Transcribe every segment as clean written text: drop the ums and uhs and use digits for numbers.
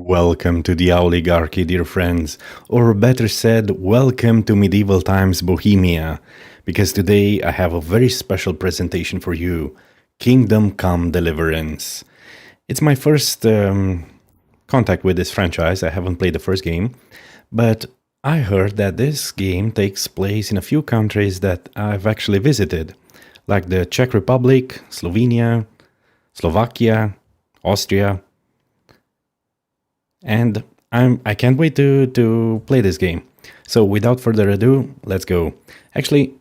Welcome to the oligarchy, dear friends, or better said, welcome to medieval times Bohemia, because today I have a very special presentation for you, Kingdom Come Deliverance. It's my first contact with this franchise. I haven't played the first game, but I heard that this game takes place in a few countries that I've actually visited, like the Czech Republic, Slovenia, Slovakia, Austria. And I can't wait to play this game. So without further ado, let's go. Actually,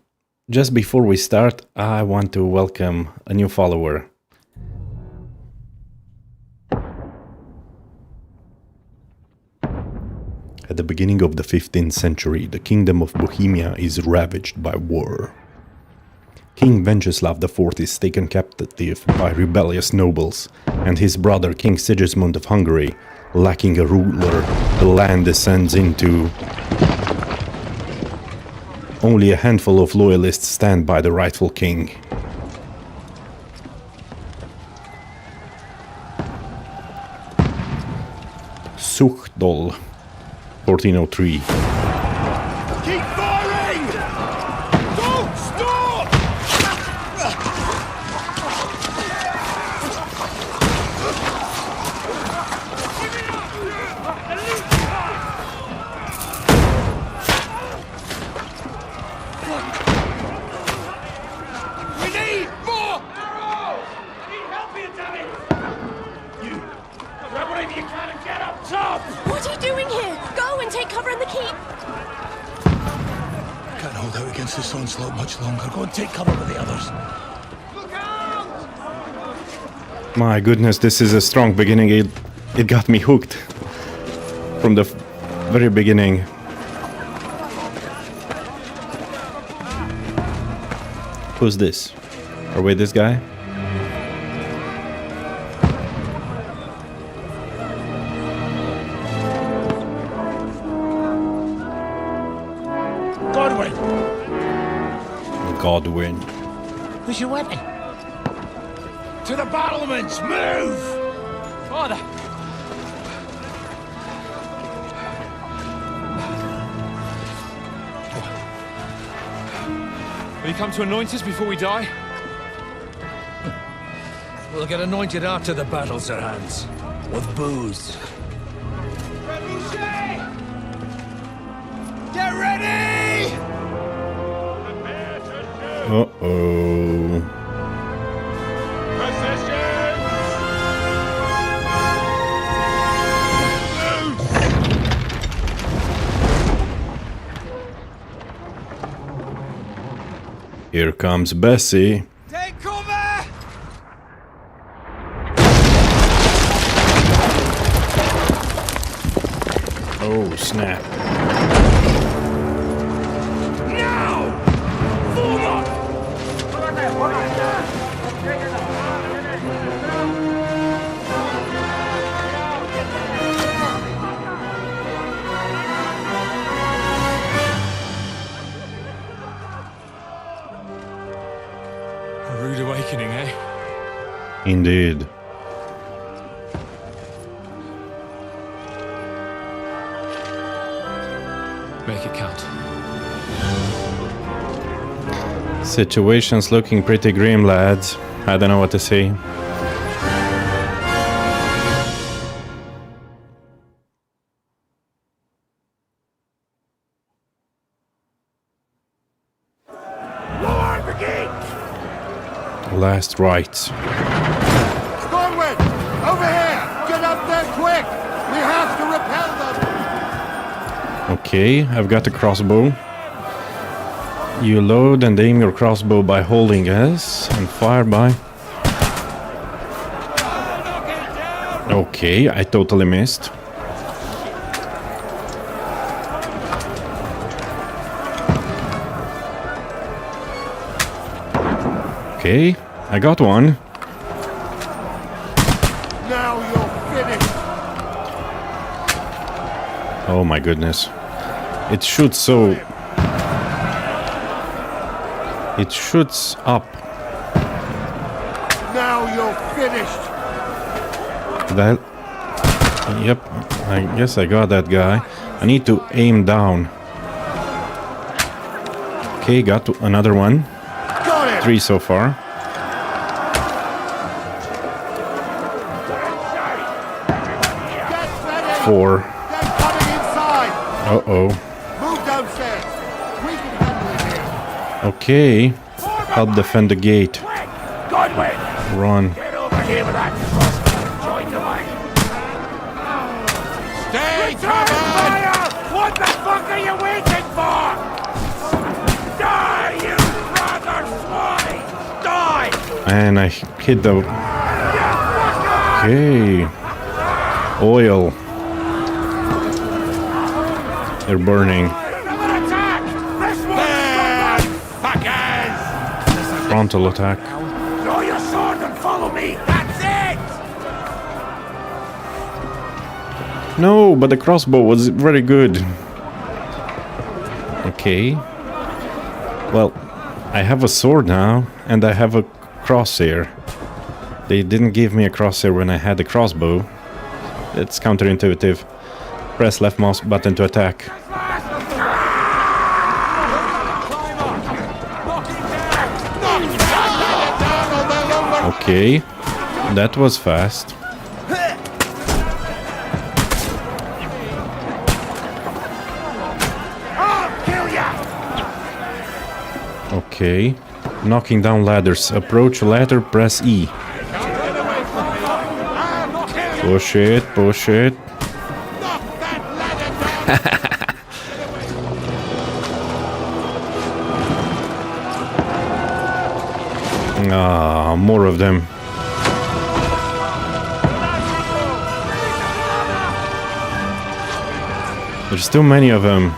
just before we start, I want to welcome a new follower. At the beginning of the 15th century, the kingdom of Bohemia is ravaged by war. King Wenceslav IV is taken captive by rebellious nobles, and his brother King Sigismund of Hungary, lacking a ruler, the land descends into. Only a handful of loyalists stand by the rightful king. Suchdol, 1403. Keep firing! Don't stop! We need more arrows! I need help here, Danny! You grab whatever you can and get up top! What are you doing here? Go and take cover in the keep! Can't hold out against this onslaught much longer. Go and take cover with the others. Look out! My goodness, this is a strong beginning. It got me hooked from the very beginning. Who's this? Are we this guy? Godwin. Who's your weapon? To the battlements! Move! Father! Will you come to anoint us before we die? We'll get anointed after the battles are hands. With booze. Get ready! Uh-oh. Here comes Bessie. Take cover! Oh, snap. Now! Form up! A rude awakening, eh? Indeed. Make it count. Situation's looking pretty grim, lads. I don't know what to say. Lower the gate! Last rites. Godwin! Over here! Get up there quick! We have to repel them! Okay, I've got a crossbow. You load and aim your crossbow by holding S and fire by... Okay, I totally missed. Okay, I got one. Now you're finished! Oh my goodness. It shoots so... It shoots up. Now you're finished! That... Yep. I guess I got that guy. I need to aim down. Okay, got to another one. Got it! 3 so far. Get ready! 4. They're coming inside! Uh-oh. Move downstairs! We can handle it here! Okay. Help defend the gate. Quick! Godwin! Run. Get over here with that crossbow and join the line! Stay covered! What the fuck are you waiting for? Die, you brother swine! Die! And I hit the... Okay. Oil. They're burning. Another attack! This one! Fuckers! Frontal attack. Draw your sword and follow me! That's it! No, but the crossbow was very good. Okay. Well, I have a sword now, and I have a crosshair. They didn't give me a crosshair when I had the crossbow. It's counterintuitive. Press left mouse button to attack. Okay, that was fast. I'll kill ya! Okay, knocking down ladders. Approach ladder, press E. Push it, push it. Ah, more of them. There's too many of them.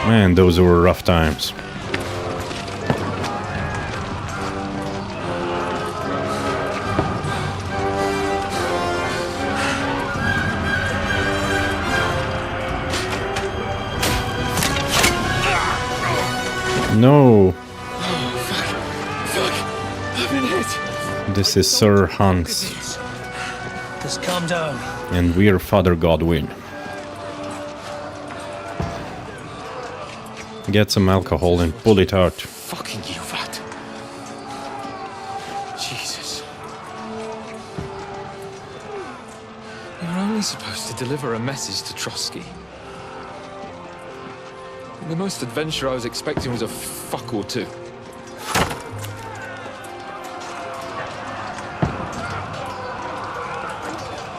Man, those were rough times. No. Fuck! I've been hit! This is Sir Hans, Just calm down. and we're Father Godwin. Get some alcohol and pull it out. Fucking you, Vat. Jesus. You were only supposed to deliver a message to Trotsky. The most adventure I was expecting was a fuck or two.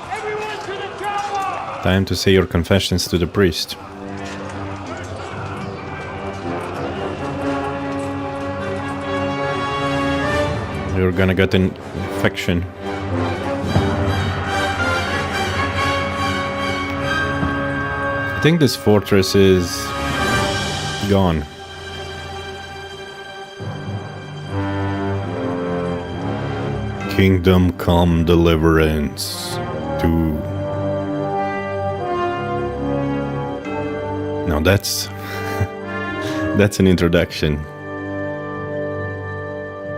Everyone to the chopper! Time to say your confessions to the priest. You're gonna get an infection. I think this fortress is gone. Kingdom Come Deliverance 2. Now that's that's an introduction.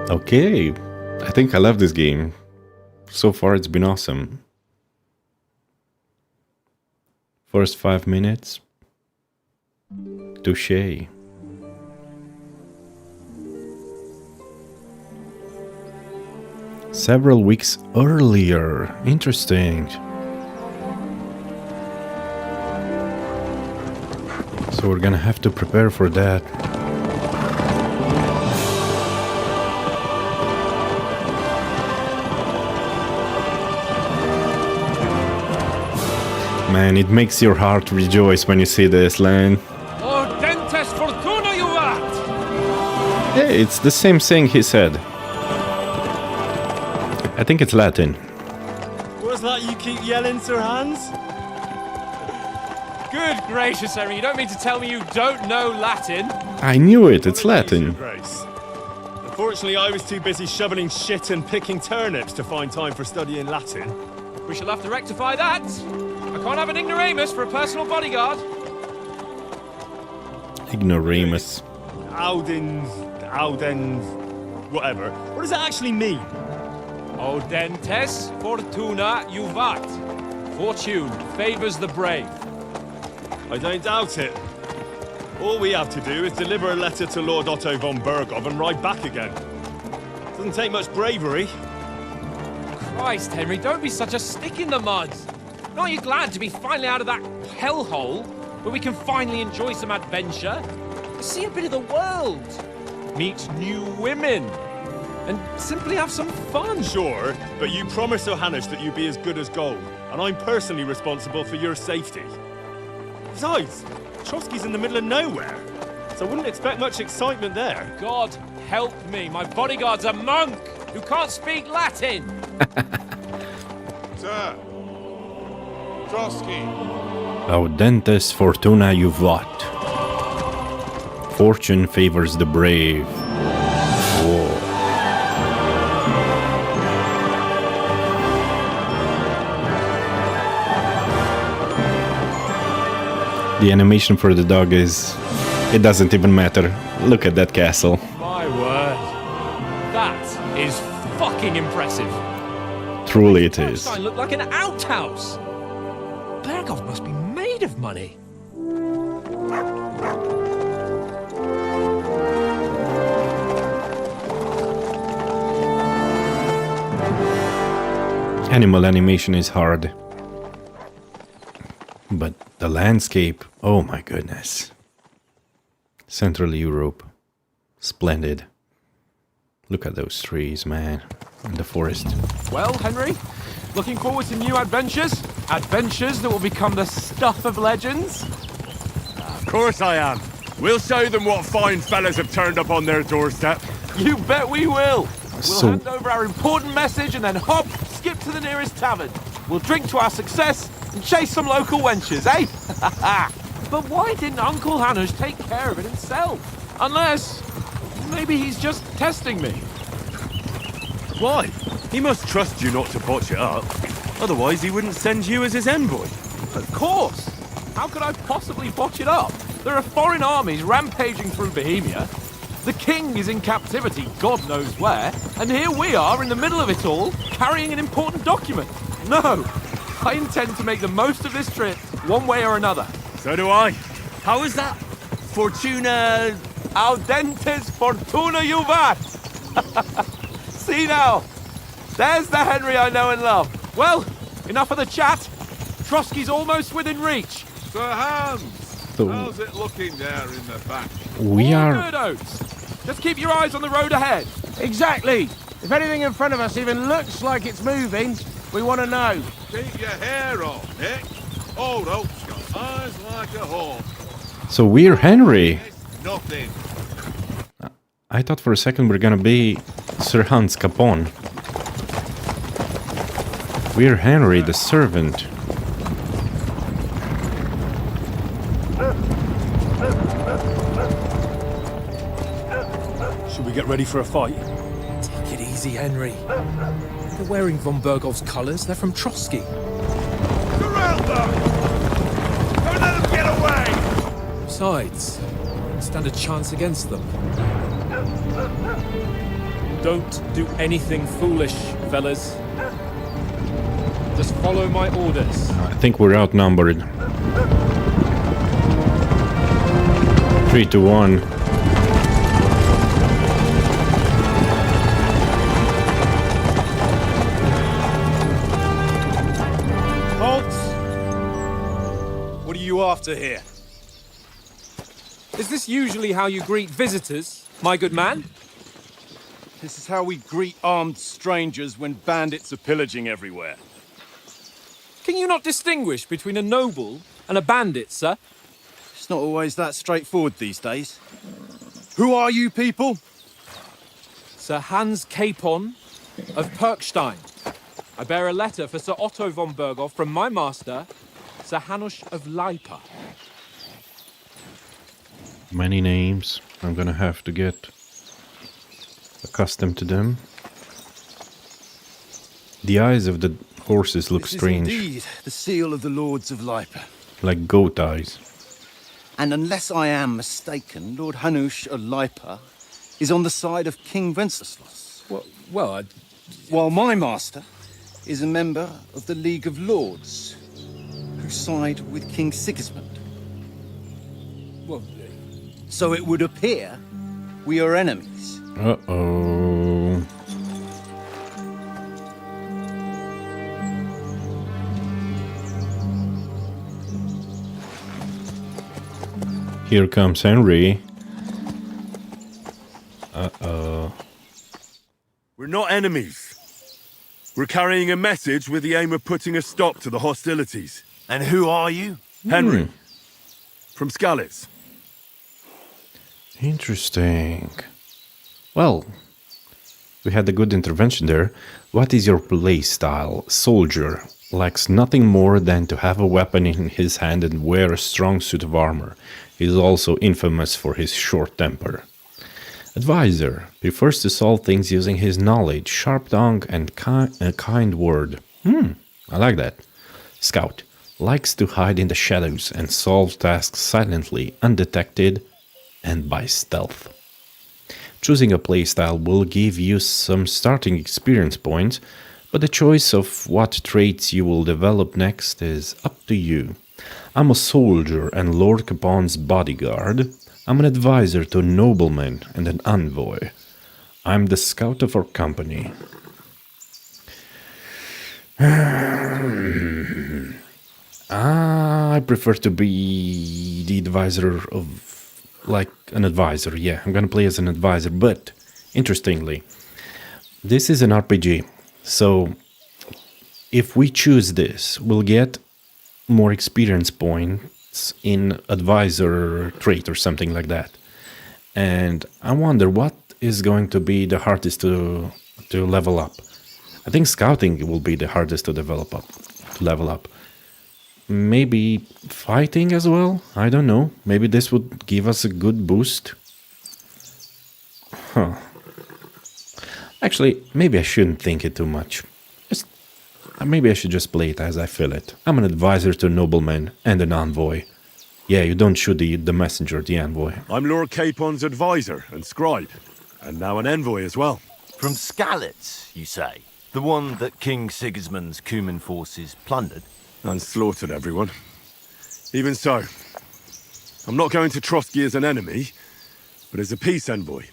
Okay, I think I love this game. So far it's been awesome. First 5 minutes. Touché. Several weeks earlier. Interesting. So we're gonna have to prepare for that. Man, it makes your heart rejoice when you see this, Len. Dentes fortuna, you vat! Hey, it's the same thing he said. I think it's Latin. What's that you keep yelling, Sir Hans? Good gracious, Harry, you don't mean to tell me you don't know Latin? I knew it, it's Latin. Grace. Unfortunately, I was too busy shoveling shit and picking turnips to find time for studying Latin. We shall have to rectify that. I can't have an ignoramus for a personal bodyguard. Ignoramus. Audens, whatever. What does that actually mean? Audentes fortuna juvat. Fortune favors the brave. I don't doubt it. All we have to do is deliver a letter to Lord Otto von Bergov and ride back again. Doesn't take much bravery. Christ, Henry, don't be such a stick in the mud. Aren't you glad to be finally out of that hellhole where we can finally enjoy some adventure? See a bit of the world, meet new women, and simply have some fun. Sure, but you promised Johannes that you'd be as good as gold, and I'm personally responsible for your safety. Besides, Trotsky's in the middle of nowhere, so I wouldn't expect much excitement there. God help me, my bodyguard's a monk who can't speak Latin. Sir. Trotsky. Audentes fortuna juvat. Fortune favors the brave. Whoa. The animation for the dog is... it doesn't even matter. Look at that castle. My word. That is fucking impressive. Truly it is. This looked like an outhouse. Bergov must be made of money. Animal animation is hard. But the landscape, oh my goodness. Central Europe. Splendid. Look at those trees, man. And the forest. Well, Henry, looking forward to new adventures? Adventures that will become the stuff of legends? Of course I am. We'll show them what fine fellas have turned up on their doorstep. You bet we will. We'll So- hand over our important message and then hop, skip to the nearest tavern. We'll drink to our success and chase some local wenches, eh? But why didn't Uncle Hanush take care of it himself? Unless, maybe he's just testing me. Why? He must trust you not to botch it up. Otherwise, he wouldn't send you as his envoy. Of course. How could I possibly botch it up? There are foreign armies rampaging through Bohemia. The king is in captivity, God knows where. And here we are in the middle of it all, carrying an important document. No, I intend to make the most of this trip, one way or another. So do I. How is that? Fortuna... Audentes fortuna juvat. See now, there's the Henry I know and love. Well, enough of the chat. Trotsky's almost within reach. Sir Hans. So How's it looking there in the back? we All are... good, Oates. Just keep your eyes on the road ahead. Exactly. If anything in front of us even looks like it's moving, we want to know. Keep your hair on, Nick. Old Oak's got eyes like a hawk. So we're Henry. It's nothing. I thought for a second we're gonna be Sir Hans Capon. We're Henry, the servant. Should we get ready for a fight? Take it easy, Henry. They're wearing von Bergov's colours. They're from Trotsky. Surround them! Don't let them get away! Besides, don't stand a chance against them. Don't do anything foolish, fellas. Just follow my orders. I think we're outnumbered. 3-1. Halt! What are you after here? Is this usually how you greet visitors, my good man? This is how we greet armed strangers when bandits are pillaging everywhere. Can you not distinguish between a noble and a bandit, sir? It's not always that straightforward these days. Who are you people? Sir Hans Capon of Perkstein. I bear a letter for Sir Otto von Bergov from my master, Sir Hanush of Lipa. Many names. I'm gonna have to get accustomed to them. The eyes of the horses look This strange, is indeed the seal of the Lords of Lipa. like goat eyes. And unless I am mistaken, Lord Hanush of Lipa is on the side of King Wenceslas. Well, while my master is a member of the League of Lords, who side with King Sigismund. Well, so it would appear we are enemies. Uh-oh. Here comes Henry. Uh-oh. We're not enemies. We're carrying a message with the aim of putting a stop to the hostilities. And who are you? Henry. From Skalitz. Interesting. Well, we had a good intervention there. What is your play style? Soldier lacks nothing more than to have a weapon in his hand and wear a strong suit of armor. He is also infamous for his short temper. Advisor prefers to solve things using his knowledge, sharp tongue, and a kind word. I like that. Scout likes to hide in the shadows and solve tasks silently, undetected, and by stealth. Choosing a playstyle will give you some starting experience points, but the choice of what traits you will develop next is up to you. I'm a soldier and Lord Capon's bodyguard. I'm an advisor to a nobleman and an envoy. I'm the scout of our company. I prefer to be the advisor of, like an advisor. Yeah, I'm gonna play as an advisor, but interestingly, this is an RPG. So if we choose this, we'll get more experience points in advisor trait or something like that. And I wonder what is going to be the hardest to level up. I think scouting will be the hardest to level up. Maybe fighting as well? I don't know. Maybe this would give us a good boost. Actually, maybe I shouldn't think it too much. Maybe I should just play it as I feel it. I'm an advisor to a nobleman and an envoy. Yeah, you don't shoot the messenger, the envoy. I'm Lord Capon's advisor and scribe, and now an envoy as well. From Skalitz, you say? The one that King Sigismund's Cuman forces plundered? And slaughtered everyone. Even so, I'm not going to Trotsky as an enemy, but as a peace envoy.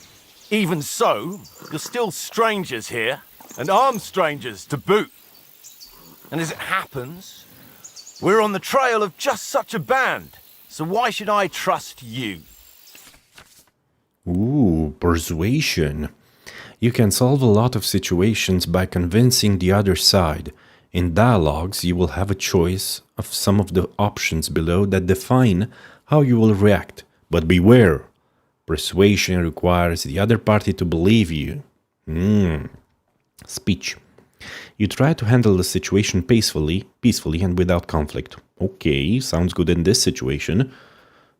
Even so, you're still strangers here, and armed strangers to boot. And as it happens, we're on the trail of just such a band, so why should I trust you? Ooh, persuasion. You can solve a lot of situations by convincing the other side. In dialogues, you will have a choice of some of the options below that define how you will react. But beware, persuasion requires the other party to believe you. Speech. You try to handle the situation peacefully and without conflict. Okay, sounds good in this situation.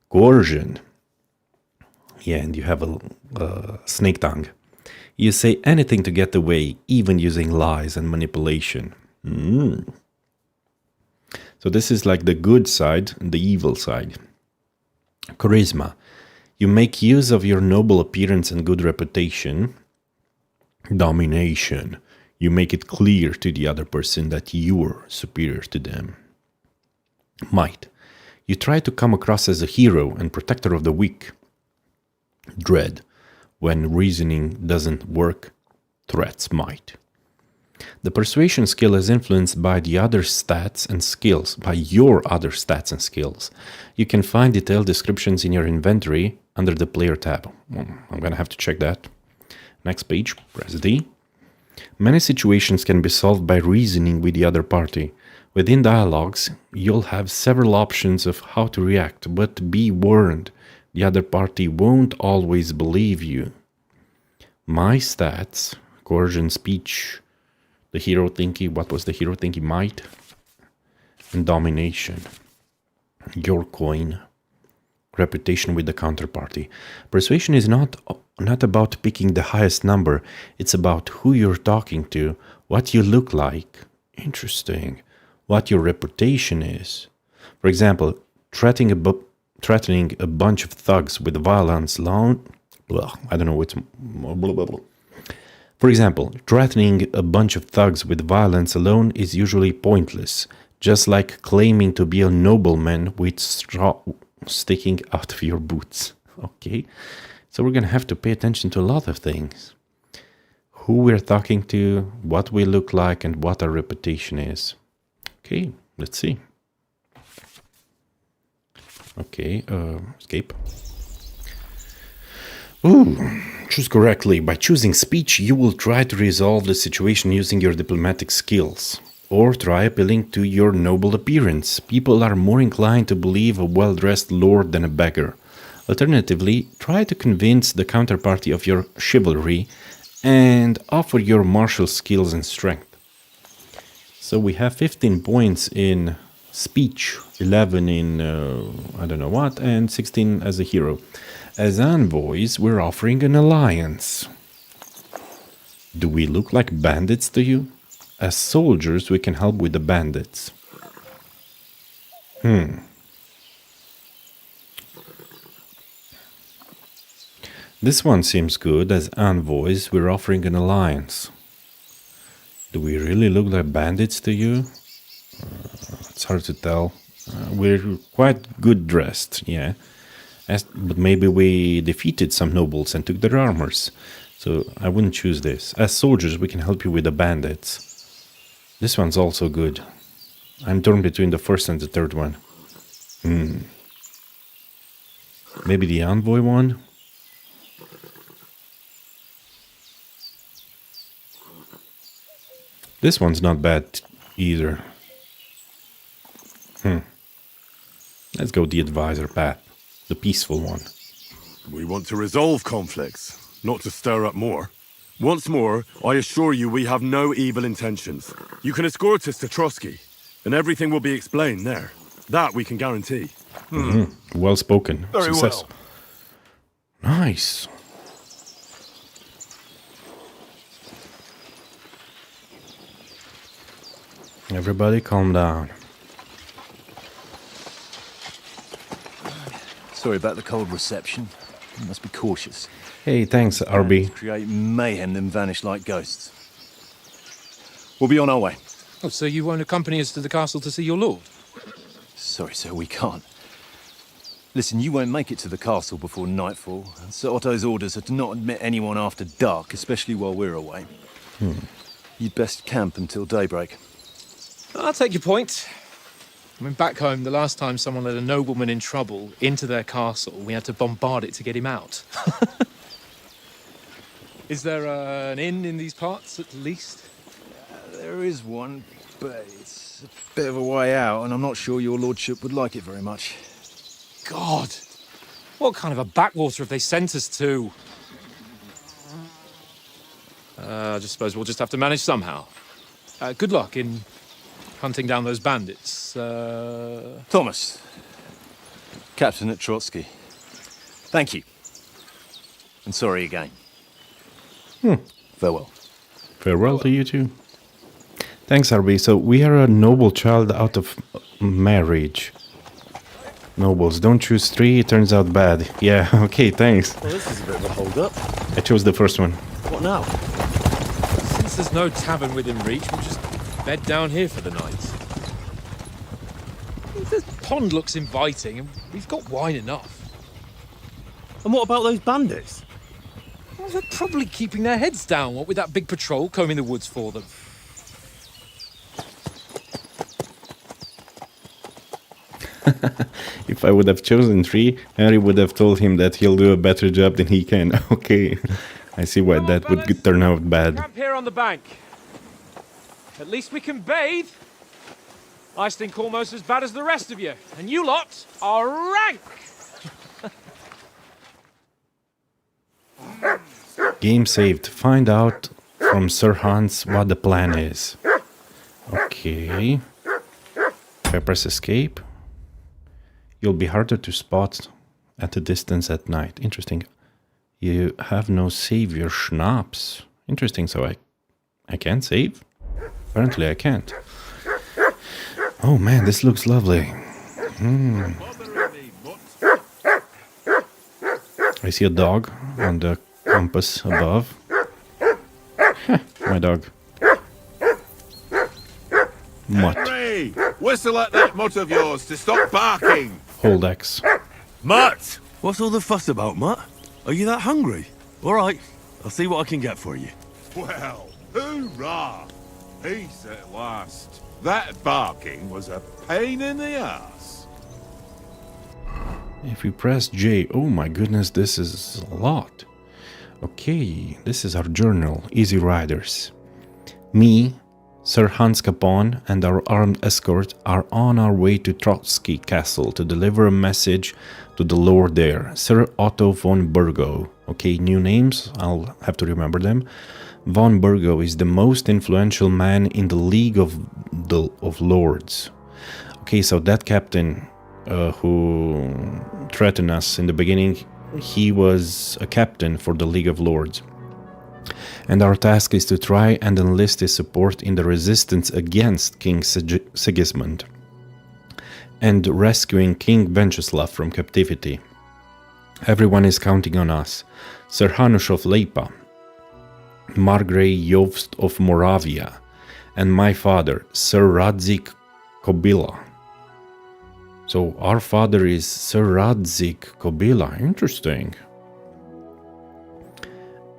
Coercion. Yeah, and you have a snake tongue. You say anything to get away, even using lies and manipulation. So this is like the good side and the evil side. Charisma. You make use of your noble appearance and good reputation. Domination. You make it clear to the other person that you're superior to them. Might. You try to come across as a hero and protector of the weak. Dread. When reasoning doesn't work, threats might. The persuasion skill is influenced by the other stats and skills, by your other stats and skills. You can find detailed descriptions in your inventory under the player tab. I'm gonna have to check that. Next page, press D. Many situations can be solved by reasoning with the other party. Within dialogues, you'll have several options of how to react, but be warned, the other party won't always believe you. My stats, coercion, speech, the hero thinky, what was the hero thinky? Might, and domination. Your coin, reputation with the counterparty. Persuasion is not about picking the highest number, it's about who you're talking to, what you look like. Interesting. What your reputation is. For example, threatening a bunch of thugs with violence For example, threatening a bunch of thugs with violence alone is usually pointless, just like claiming to be a nobleman with straw sticking out of your boots. Okay, so we're gonna have to pay attention to a lot of things. Who we're talking to, what we look like, and what our reputation is. Okay, let's see. Okay, escape. Ooh, choose correctly. By choosing speech, you will try to resolve the situation using your diplomatic skills. Or try appealing to your noble appearance. People are more inclined to believe a well-dressed lord than a beggar. Alternatively, try to convince the counterparty of your chivalry and offer your martial skills and strength. So we have 15 points in speech, 11 in I don't know what, and 16 as a hero. As envoys, we're offering an alliance. Do we look like bandits to you? As soldiers, we can help with the bandits. This one seems good. As envoys, we're offering an alliance. Do we really look like bandits to you? It's hard to tell. We're quite good dressed, yeah. But maybe we defeated some nobles and took their armors. So I wouldn't choose this. As soldiers, we can help you with the bandits. This one's also good. I'm torn between the first and the third one. Maybe the envoy one? This one's not bad either. Let's go the advisor path. The peaceful one. We want to resolve conflicts, not to stir up more. Once more, I assure you we have no evil intentions. You can escort us to Trotsky, and everything will be explained there. That we can guarantee. Well spoken. Very Success. well. Nice. Everybody calm down. Sorry about the cold reception. You must be cautious. Hey, thanks, RB. Create mayhem, then vanish like ghosts. We'll be on our way. Oh, so you won't accompany us to the castle to see your lord? Sorry, sir, we can't. Listen, you won't make it to the castle before nightfall. Sir Otto's orders are to not admit anyone after dark, especially while we're away. You'd best camp until daybreak. I'll take your point. I mean, back home, the last time someone let a nobleman in trouble into their castle, we had to bombard it to get him out. Is there an inn in these parts, at least? There is one, but it's a bit of a way out, and I'm not sure your lordship would like it very much. God! What kind of a backwater have they sent us to? I just suppose we'll just have to manage somehow. Good luck in hunting down those bandits. Thomas, captain at Trotsky. Thank you. And sorry again. Farewell. Farewell to you too. Thanks, RB. So we are a noble child out of marriage. Nobles, don't choose 3, it turns out bad. Yeah, okay, thanks. Well, this is a bit of a hold-up. I chose the first one. What now? Since there's no tavern within reach, we'll just bed down here for the night. The pond looks inviting, and we've got wine enough. And what about those bandits? Well, they're probably keeping their heads down, what with that big patrol combing the woods for them. If I would have chosen 3, Henry would have told him that he'll do a better job than he can. Okay, I see why that would turn out bad. Camp here on the bank. At least we can bathe. I stink almost as bad as the rest of you, and you lot are rank. Game saved. Find out from Sir Hans what the plan is. Okay. If I press escape, you'll be harder to spot at a distance at night. Interesting. You have no savior schnapps. Interesting, so I can't save? Apparently I can't. Oh man, this looks lovely. I see a dog on the compass above. my dog. Mutt. Henry! Whistle at that mutt of yours to stop barking! Hold X. Mutt! What's all the fuss about, Mutt? Are you that hungry? All right, I'll see what I can get for you. Well, hoorah! Peace at last. That barking was a pain in the ass. If we press J, oh my goodness, this is a lot. Okay, this is our journal, Easy Riders. Me, Sir Hans Capon, and our armed escort are on our way to Trotsky Castle to deliver a message to the Lord there, Sir Otto von Burgo. Okay, new names, I'll have to remember them. Von Burgo is the most influential man in the League of Lords. Okay, so that captain who threatened us in the beginning, he was a captain for the League of Lords. And our task is to try and enlist his support in the resistance against King Sigismund and rescuing King Venceslav from captivity. Everyone is counting on us. Sir Hanush of Leipa, Margrave Jobst of Moravia, and my father, Sir Radzik Kobila. So our father is Sir Radzik Kobila. Interesting.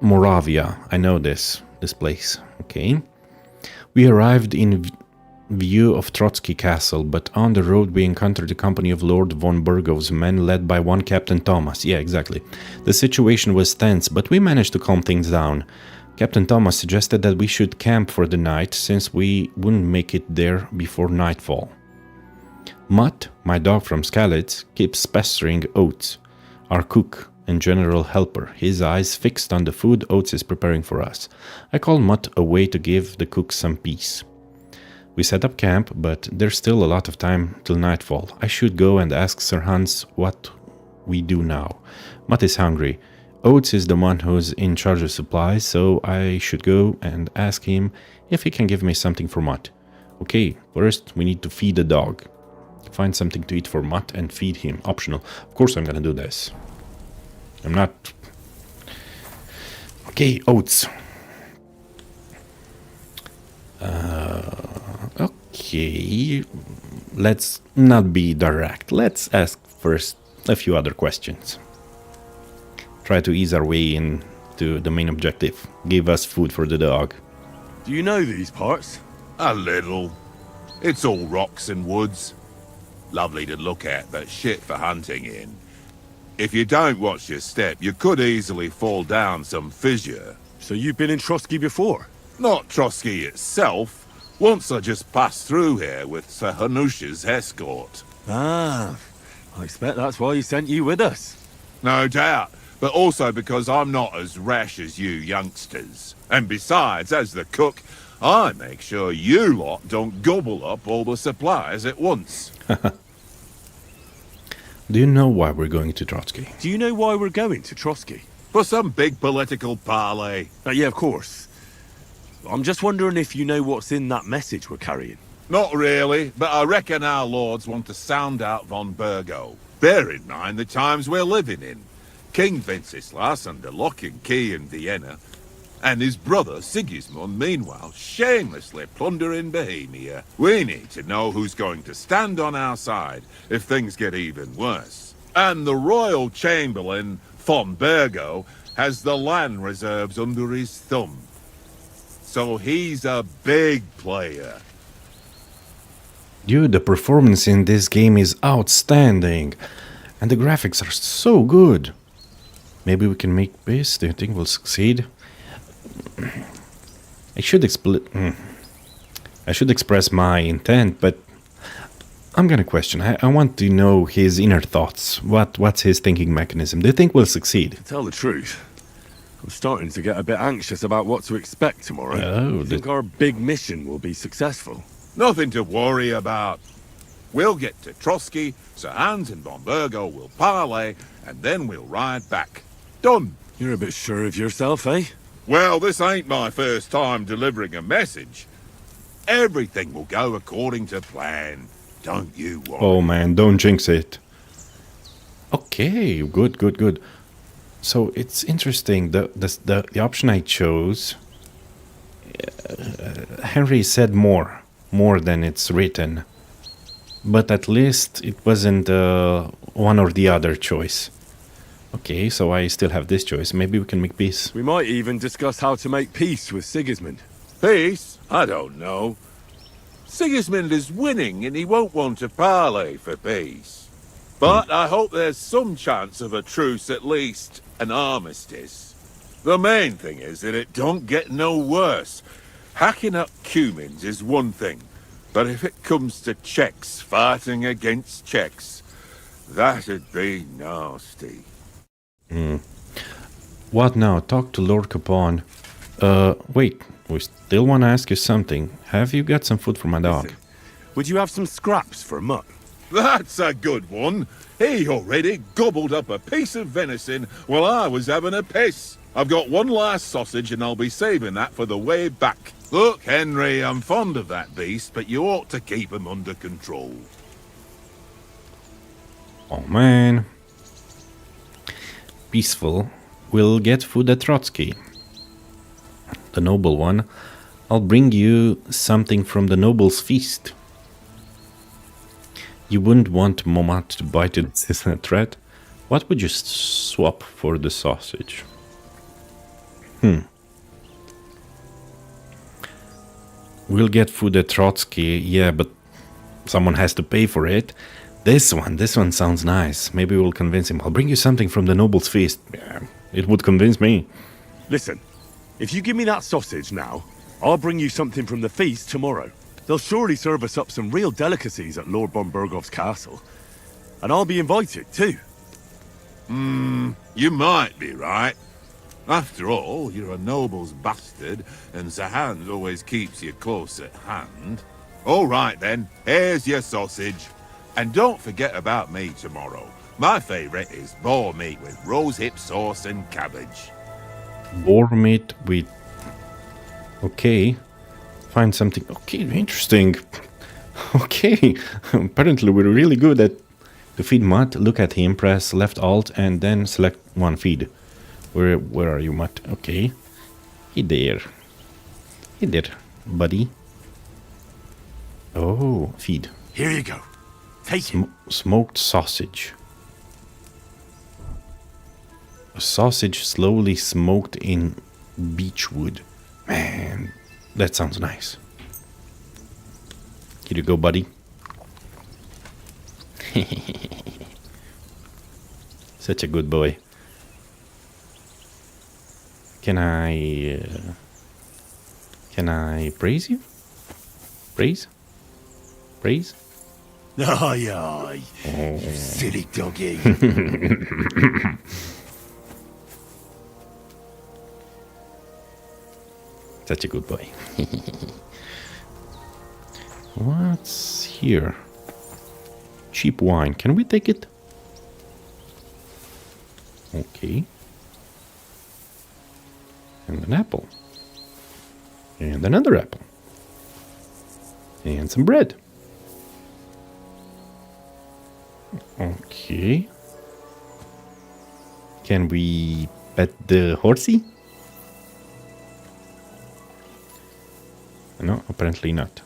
Moravia, I know this place. Okay. We arrived in view of Trotsky Castle, but on the road we encountered the company of Lord von Burgo's men led by one Captain Thomas. Yeah, exactly. The situation was tense, but we managed to calm things down. Captain Thomas suggested that we should camp for the night, since we wouldn't make it there before nightfall. Mutt, my dog from Skalitz, keeps pestering Oates, our cook and general helper, his eyes fixed on the food Oates is preparing for us. I call Mutt away to give the cook some peace. We set up camp, but there's still a lot of time till nightfall. I should go and ask Sir Hans what we do now. Mutt is hungry. Oates is the one who's in charge of supplies, so I should go and ask him if he can give me something for Mutt. Okay, first we need to feed the dog. Find something to eat for Mutt and feed him. Optional. Of course I'm gonna do this. I'm not... Okay, Oates. Okay, let's not be direct. Let's ask first a few other questions. Try to ease our way into the main objective. Give us food for the dog. Do you know these parts? A little. It's all rocks and woods. Lovely to look at, but shit for hunting in. If you don't watch your step, you could easily fall down some fissure. So you've been in Trotsky before? Not Trotsky itself. Once I just passed through here with Sir Hanush's escort. Ah, I expect that's why he sent you with us. No doubt, but also because I'm not as rash as you youngsters. And besides, as the cook, I make sure you lot don't gobble up all the supplies at once. Do you know why we're going to Trotsky? Do you know why we're going to Trotsky? For some big political parley. Yeah, of course. I'm just wondering if you know what's in that message we're carrying. Not really, but I reckon our lords want to sound out von Burgo. Bear in mind the times we're living in. King Wenceslas under lock and key in Vienna, and his brother Sigismund, meanwhile, shamelessly plundering Bohemia. We need to know who's going to stand on our side if things get even worse. And the royal chamberlain, von Burgo, has the land reserves under his thumb. So he's a big player. Dude, the performance in this game is outstanding. And the graphics are so good. Maybe we can make this. Do you think we'll succeed? I should express my intent, but I'm gonna question. I want to know his inner thoughts. What's his thinking mechanism? Do you think we'll succeed? To tell the truth, I'm starting to get a bit anxious about what to expect tomorrow. Oh, I think our big mission will be successful. Nothing to worry about. We'll get to Trotsky, Sir Hans and von Burgo will parley, and then we'll ride back. Done. You're a bit sure of yourself, eh? Well, this ain't my first time delivering a message. Everything will go according to plan. Don't you worry. Oh man, don't jinx it. Okay, good. So it's interesting. The option I chose Henry said more than it's written. But at least it wasn't one or the other choice. Okay, so I still have this choice. Maybe we can make peace. We might even discuss how to make peace with Sigismund. Peace? I don't know. Sigismund is winning and he won't want to parley for peace. But I hope there's some chance of a truce, at least an armistice. The main thing is that it don't get no worse. Hacking up Cumins is one thing, but if it comes to Czechs fighting against Czechs, that'd be nasty. What now? Talk to Lord Capone. Wait, we still want to ask you something. Have you got some food for my dog? Listen, would you have some scraps for a mutt? That's a good one. He already gobbled up a piece of venison while I was having a piss. I've got one last sausage and I'll be saving that for the way back. Look, Henry, I'm fond of that beast, but you ought to keep him under control. Oh man. Peaceful. We'll get food at Trotsky. The noble one. I'll bring you something from the noble's feast. You wouldn't want Momat to bite it, isn't a threat? What would you swap for the sausage? We'll get food at Trotsky, yeah, but someone has to pay for it. This one sounds nice. Maybe we'll convince him. I'll bring you something from the noble's feast. Yeah, it would convince me. Listen, if you give me that sausage now, I'll bring you something from the feast tomorrow. They'll surely serve us up some real delicacies at Lord von Bergov's castle. And I'll be invited, too. You might be right. After all, you're a noble's bastard, and Zahan always keeps you close at hand. All right, then. Here's your sausage. And don't forget about me tomorrow. My favourite is boar meat with rosehip sauce and cabbage. Boar meat with... Okay. Find something... Okay, interesting. Okay. Apparently we're really good at... To feed Mutt, look at him, press left alt, and then select one feed. Where are you, Mutt? Okay. Hey there. Hey there, buddy. Oh, feed. Here you go. Take it. Smoked sausage. A sausage slowly smoked in beechwood. Man, that sounds nice. Here you go, buddy. Such a good boy. Can I praise you? Praise? Praise? Aye, aye. Oh. You silly doggy. Such a good boy. What's here? Cheap wine. Can we take it? Okay. And an apple. And another apple. And some bread. Okay. Can we pet the horsey? No, apparently not.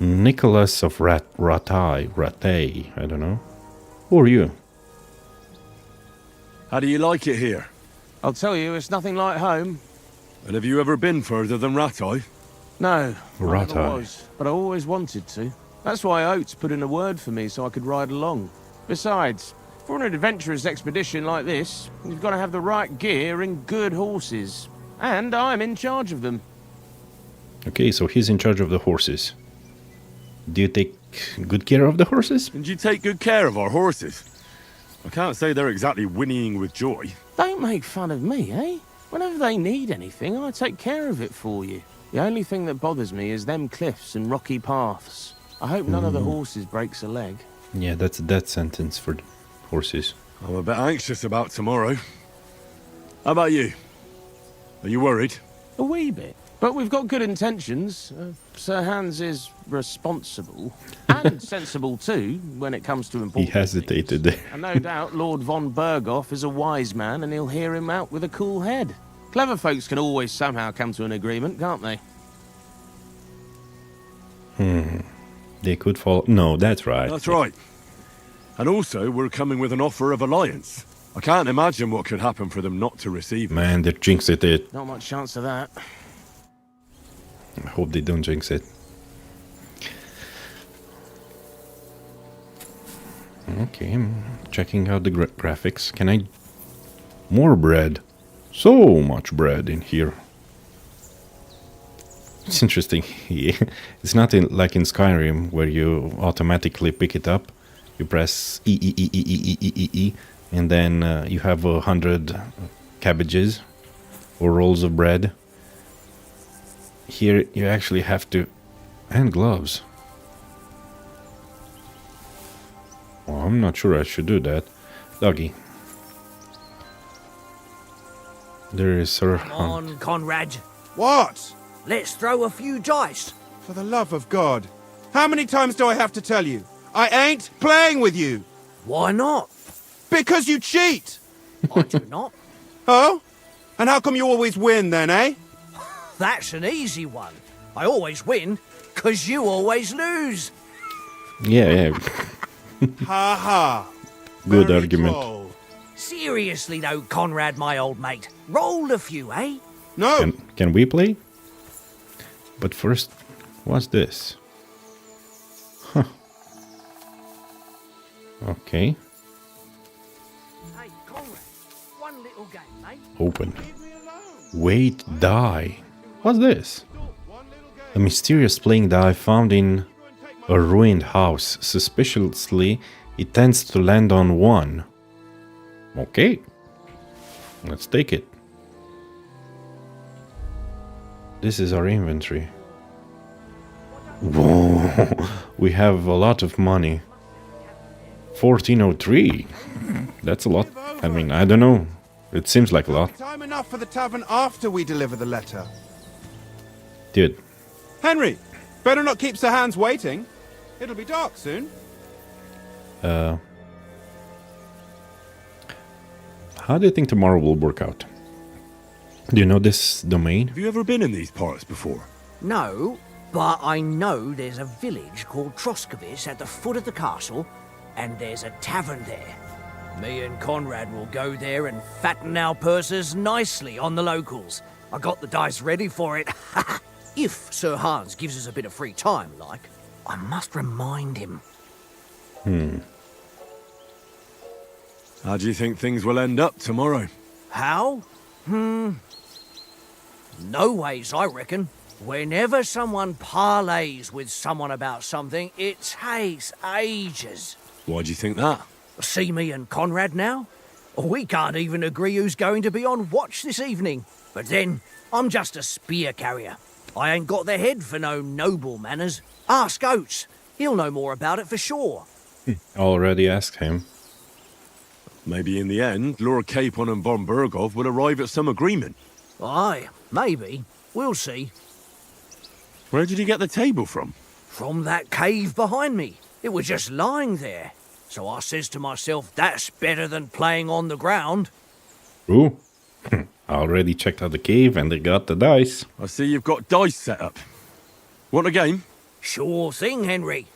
Nicholas of Ratay, I don't know. Who are you? How do you like it here? I'll tell you, it's nothing like home. And have you ever been further than Ratay? No, I never Ratay. was, but I always wanted to. That's why Oates put in a word for me so I could ride along. Besides, for an adventurous expedition like this, you've got to have the right gear and good horses. And I'm in charge of them. Okay, so he's in charge of the horses. Do you take good care of the horses? And you take good care of our horses. I can't say they're exactly whinnying with joy. Don't make fun of me, eh? Whenever they need anything, I take care of it for you. The only thing that bothers me is them cliffs and rocky paths. I hope none of the horses breaks a leg. Yeah, that's a death sentence for horses. I'm a bit anxious about tomorrow. How about you? Are you worried? A wee bit. But we've got good intentions. Sir Hans is responsible. And sensible too, when it comes to He important hesitated things. there. And no doubt Lord von Berghoff is a wise man and he'll hear him out with a cool head. Clever folks can always somehow come to an agreement, can't they? They could follow. No, that's right. That's right. And also, we're coming with an offer of alliance. I can't imagine what could happen for them not to receive it. Man, they jinxed it. Not much chance of that. I hope they don't jinx it. Okay, I'm checking out the graphics. Can I... More bread. So much bread in here. It's interesting. It's not like in Skyrim where you automatically pick it up. You press E, and then you have 100 cabbages or rolls of bread. Here you actually have to... And gloves. Well, I'm not sure I should do that. Doggy. There is Sir Come on, Conrad. What? Let's throw a few dice. For the love of God. How many times do I have to tell you? I ain't playing with you. Why not? Because you cheat. I do not. Oh? And how come you always win then, eh? That's an easy one. I always win, 'cause you always lose. Yeah. Ha ha. Good Very argument. droll. Seriously though, Conrad, my old mate. Roll a few, eh? No. Can we play? But first, what's this? Huh. Okay. Hey, Conrad, one little game, mate. Open. Wait, die. What's this? A mysterious playing die found in a ruined house. Suspiciously, it tends to land on 1. Okay. Let's take it. This is our inventory. Whoa. We have a lot of money. 1403. That's a lot. I mean, I don't know. It seems like a lot. Time enough for the tavern after we deliver the letter. Dude. Henry, better not keep Sir Hans waiting. It'll be dark soon. How do you think tomorrow will work out? Do you know this domain? Have you ever been in these parts before? No, but I know there's a village called Troskovic at the foot of the castle, and there's a tavern there. Me and Conrad will go there and fatten our purses nicely on the locals. I got the dice ready for it. If Sir Hans gives us a bit of free time, like, I must remind him. How do you think things will end up tomorrow? How? No ways, I reckon. Whenever someone parleys with someone about something, it takes ages. Why do you think that? See me and Conrad now? We can't even agree who's going to be on watch this evening. But then, I'm just a spear carrier. I ain't got the head for no noble manners. Ask Oates. He'll know more about it for sure. Already asked him. Maybe in the end, Lord Capon and von Berghoff will arrive at some agreement. Aye, maybe. We'll see. Where did you get the table from? From that cave behind me. It was just lying there. So I says to myself, that's better than playing on the ground. Ooh. I already checked out the cave and they got the dice. I see you've got dice set up. Want a game? Sure thing, Henry.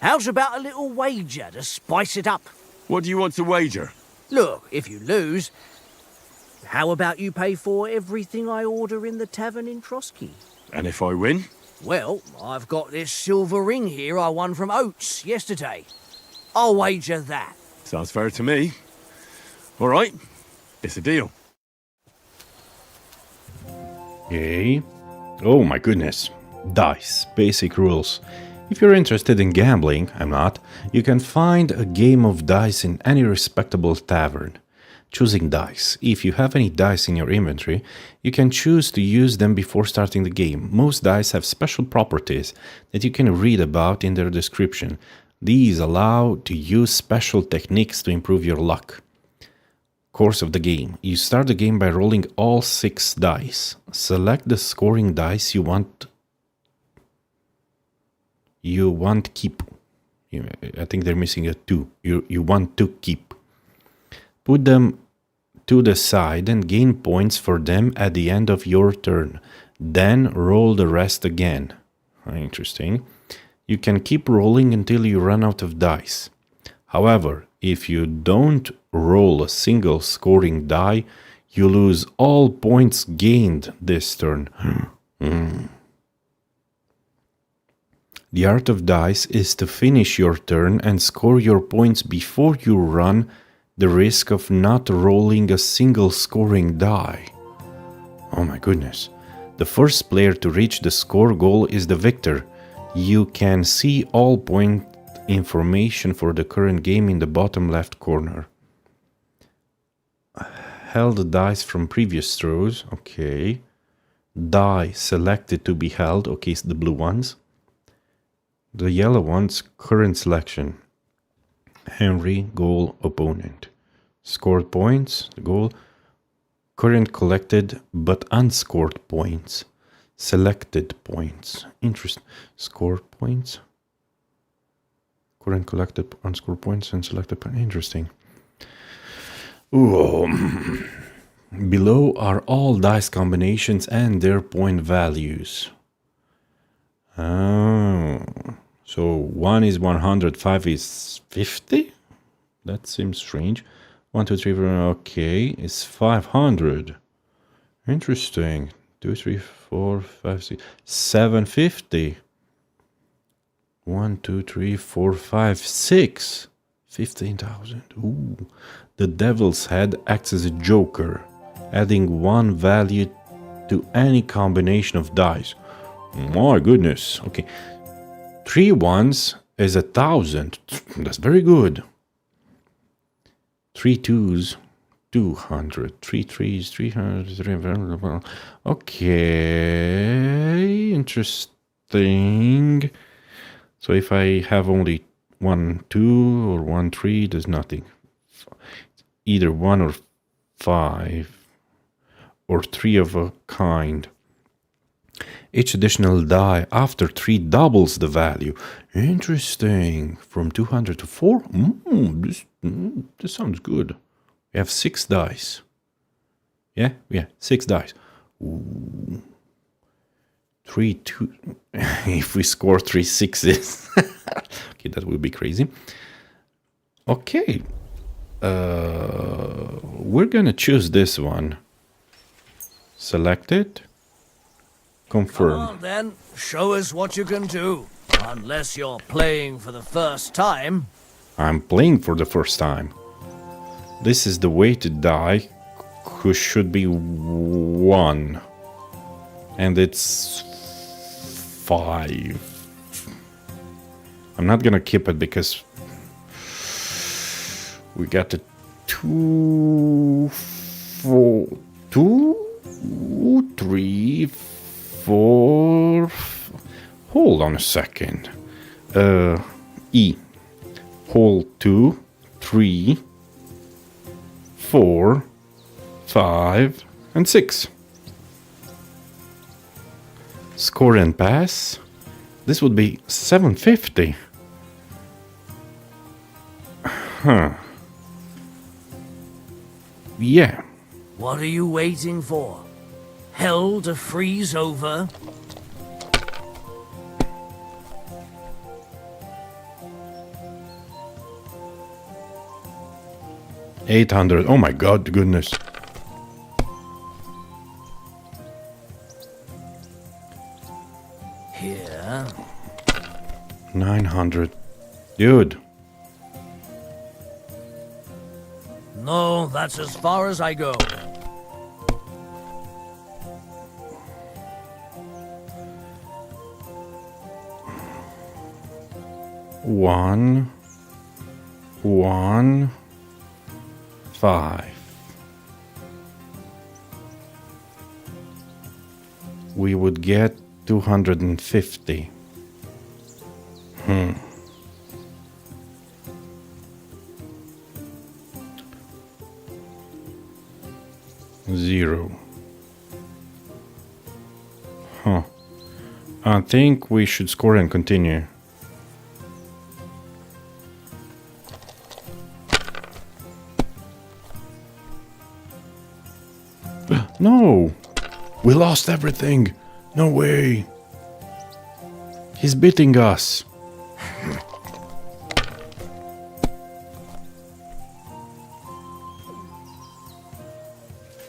How's about a little wager to spice it up? What do you want to wager? Look, if you lose, how about you pay for everything I order in the tavern in Trotsky? And if I win? Well, I've got this silver ring here I won from Oates yesterday. I'll wager that. Sounds fair to me. All right, it's a deal. Yay. Oh my goodness. Dice. Basic rules. If you're interested in gambling, I'm not, you can find a game of dice in any respectable tavern. Choosing dice. If you have any dice in your inventory, you can choose to use them before starting the game. Most dice have special properties that you can read about in their description. These allow to use special techniques to improve your luck. course of the game. You start the game by rolling all 6 dice. Select the scoring dice you want keep. I think they're missing a 2. You want to keep. Put them to the side and gain points for them at the end of your turn. Then roll the rest again. Interesting. You can keep rolling until you run out of dice. However, if you don't roll a single scoring die, you lose all points gained this turn. The art of dice is to finish your turn and score your points before you run the risk of not rolling a single scoring die. Oh my goodness. The first player to reach the score goal is the victor. You can see all point information for the current game in the bottom left corner. Held dice from previous throws. Okay. Die selected to be held. Okay, it's the blue ones. The yellow ones, current selection. Henry, goal, opponent. Scored points, the goal. Current collected but unscored points. Selected points. Interesting. Scored points. Current collected unscored points and selected points. Interesting. Ooh. Below are all dice combinations and their point values. Oh. So 1 is 100, 5 is 50? That seems strange. 1, 2, 3, 4, okay, it's 500. Interesting. 2, 3, 4, 5, 6, 750. 1, 2, 3, 4, 5, 6. 15,000. Ooh. The devil's head acts as a joker, adding 1 value to any combination of dice. My goodness. Okay. 3 ones is 1,000. That's very good. 3 twos, 200. 3 threes, 300. 300. Okay. Interesting. So if I have only 1, 2 or 1, 3, there's nothing. Either 1 or 5 or 3 of a kind. Each additional die after 3 doubles the value. Interesting. From 200 to 4? This sounds good. We have 6 dice. Yeah, 6 dice. Ooh. 3, 2. If we score 3 6s. Okay, that would be crazy. Okay. We're gonna choose this one. Select it. Confirm. Come on then, show us what you can do. Unless you're playing for the first time. I'm playing for the first time. This is the way to die, who should be 1. And it's 5. I'm not gonna keep it because we got a 2, 4, 2, 3, 4. Hold on a second. E. Hold 2, 3, 4, 5, and 6. Score and pass. This would be 750. Huh. Yeah. What are you waiting for? Hell to freeze over? $800. Oh my god, goodness. Here. 900. Dude. No, that's as far as I go. One, 5. We would get 250. 0. Huh. I think we should score and continue. No! We lost everything! No way! He's beating us!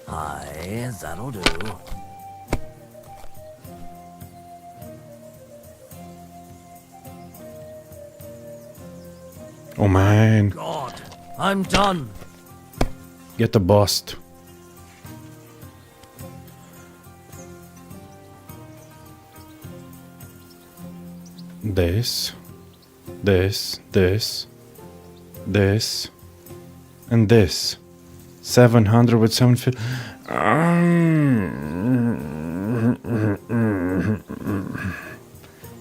Aye, that'll do. Oh man! God, I'm done. Get the bust. This, and this. 700 with 750. I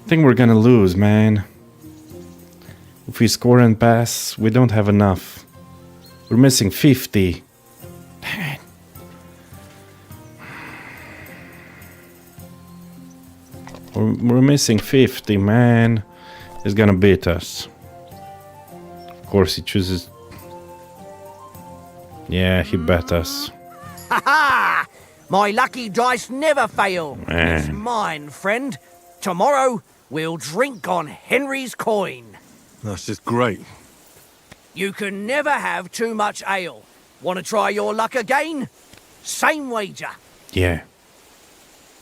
think we're gonna lose, man. If we score and pass, we don't have enough. We're missing 50. Dang it. We're missing 50, man. He's gonna beat us. Of course, he chooses. Yeah, he bet us. Ha ha! My lucky dice never fail. Man. It's mine, friend. Tomorrow, we'll drink on Henry's coin. That's just great. You can never have too much ale. Want to try your luck again? Same wager. Yeah.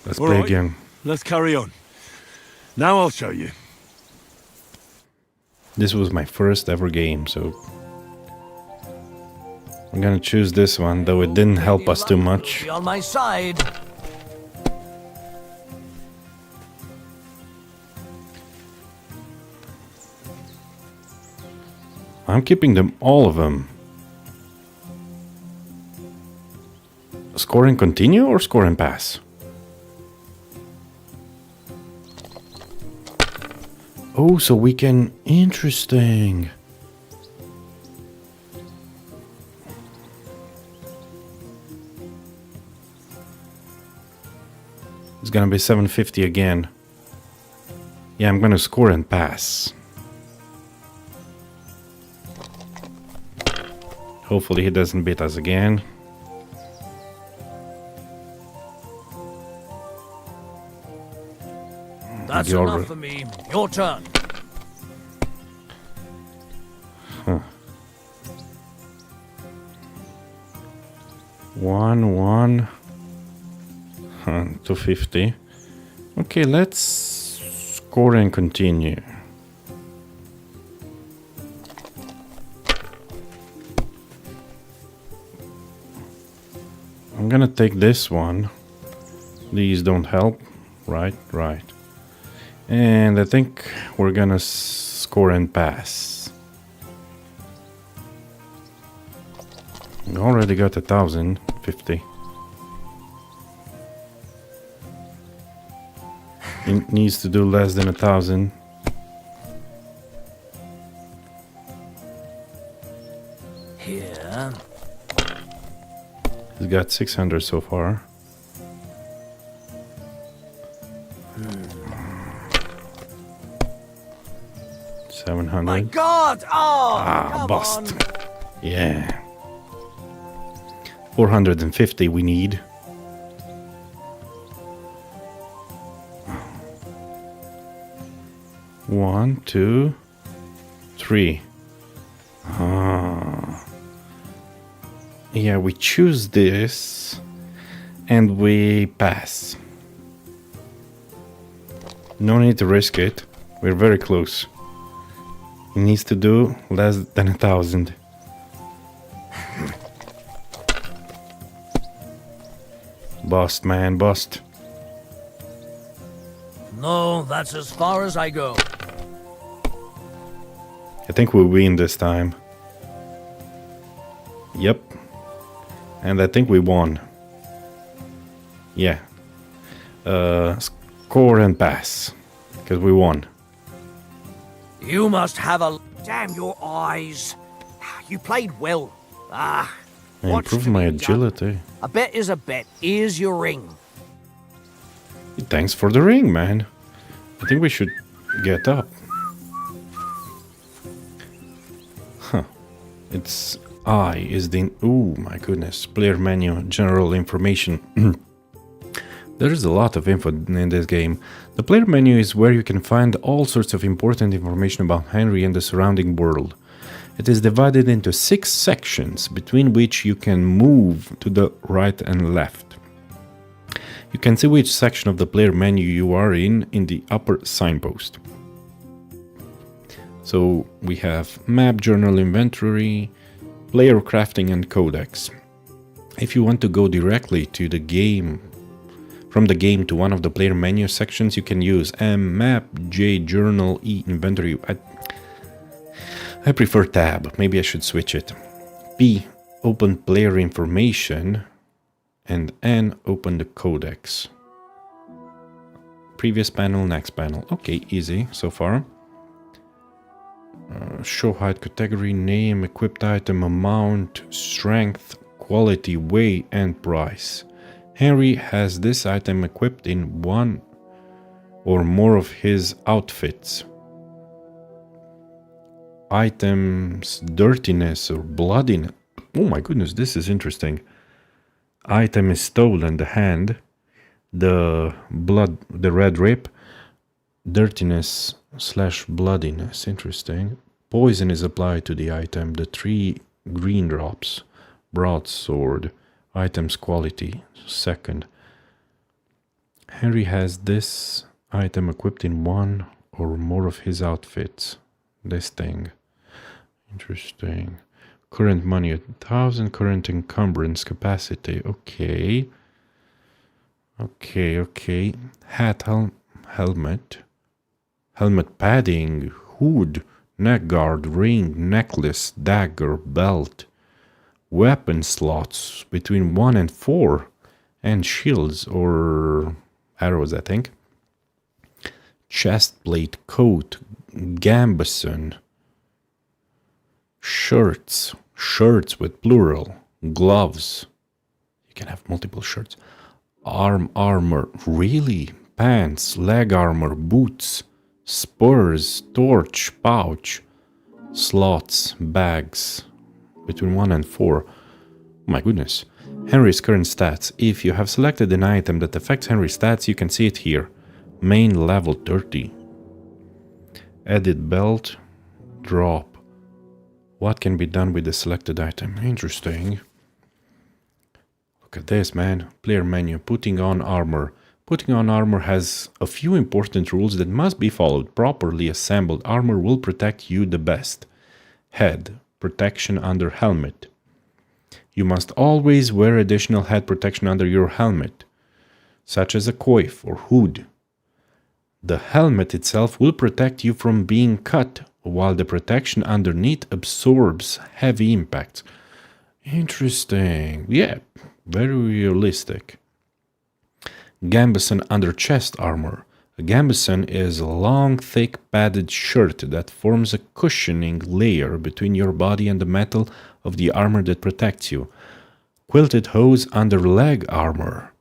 Let's All play right, again. let's carry on. Now I'll show you. This was my first ever game, so I'm gonna choose this one, though it didn't help us too much. Be on my side. I'm keeping them, all of them. Score and continue or score and pass? Oh, so we can... Interesting. It's gonna be 750 again. Yeah, I'm gonna score and pass. Hopefully he doesn't beat us again. That's enough for me. Your turn. Huh. 1, 250. Okay, let's score and continue. I'm gonna take this one. These don't help. Right. And I think we're gonna score and pass. We already got 1,050. It needs to do less than 1,000. Here. He's got 600 so far. My 700. God! Oh, come bust. on. Yeah. 450 we need. One, 2, 3. Yeah, we choose this and we pass. No need to risk it. We're very close. He needs to do less than 1,000. Bust, man, bust. No, that's as far as I go. I think we win this time. Yep. And I think we won. Yeah. Score and pass. Because we won. You must have a... Damn your eyes. You played well. What's Improve to my be done? agility. A bet is a bet. Here's your ring. Thanks for the ring, man. I think we should get up. Huh. It's I is the... Oh my goodness. Player menu, general information. There is a lot of info in this game. The player menu is where you can find all sorts of important information about Henry and the surrounding world. It is divided into 6 sections, between which you can move to the right and left. You can see which section of the player menu you are in the upper signpost. So we have map, journal, inventory, player crafting and codex. If you want to go directly to the game, from the game to one of the player menu sections, you can use M, map, J, journal, E, inventory. I prefer tab, maybe I should switch it. P, open player information, and N, open the codex. Previous panel, next panel. Okay, easy so far. Show height, category, name, equipped item, amount, strength, quality, weight, and price. Henry has this item equipped in one or more of his outfits. Items, dirtiness or bloodiness. Oh my goodness, this is interesting. Item is stolen, the hand, the blood, the red rip, dirtiness / bloodiness. Interesting. Poison is applied to the item, the 3 green drops, broadsword, items quality, second. Henry has this item equipped in one or more of his outfits. This thing. Interesting. Current money 1,000, current encumbrance capacity. Okay. Okay. Hat, helmet. Helmet padding, hood, neck guard, ring, necklace, dagger, belt. Weapon slots between 1 and 4. And shields or arrows, I think. Chest plate, coat, gambeson. Shirts with plural. Gloves. You can have multiple shirts. Armor. Really? Pants, leg armor, boots, spurs, torch, pouch, slots, bags. Between 1 and 4. Oh my goodness. Henry's current stats. If you have selected an item that affects Henry's stats, you can see it here. Main level 30. Edit belt. Drop. What can be done with the selected item? Interesting. Look at this, man. Player menu. Putting on armor. Putting on armor has a few important rules that must be followed. Properly assembled armor will protect you the best. Head. Protection under helmet. You must always wear additional head protection under your helmet, such as a coif or hood. The helmet itself will protect you from being cut, while the protection underneath absorbs heavy impacts. Interesting. Yeah, very realistic. Gambeson under chest armor. A gambeson is a long, thick, padded shirt that forms a cushioning layer between your body and the metal of the armor that protects you. Quilted hose under leg armor.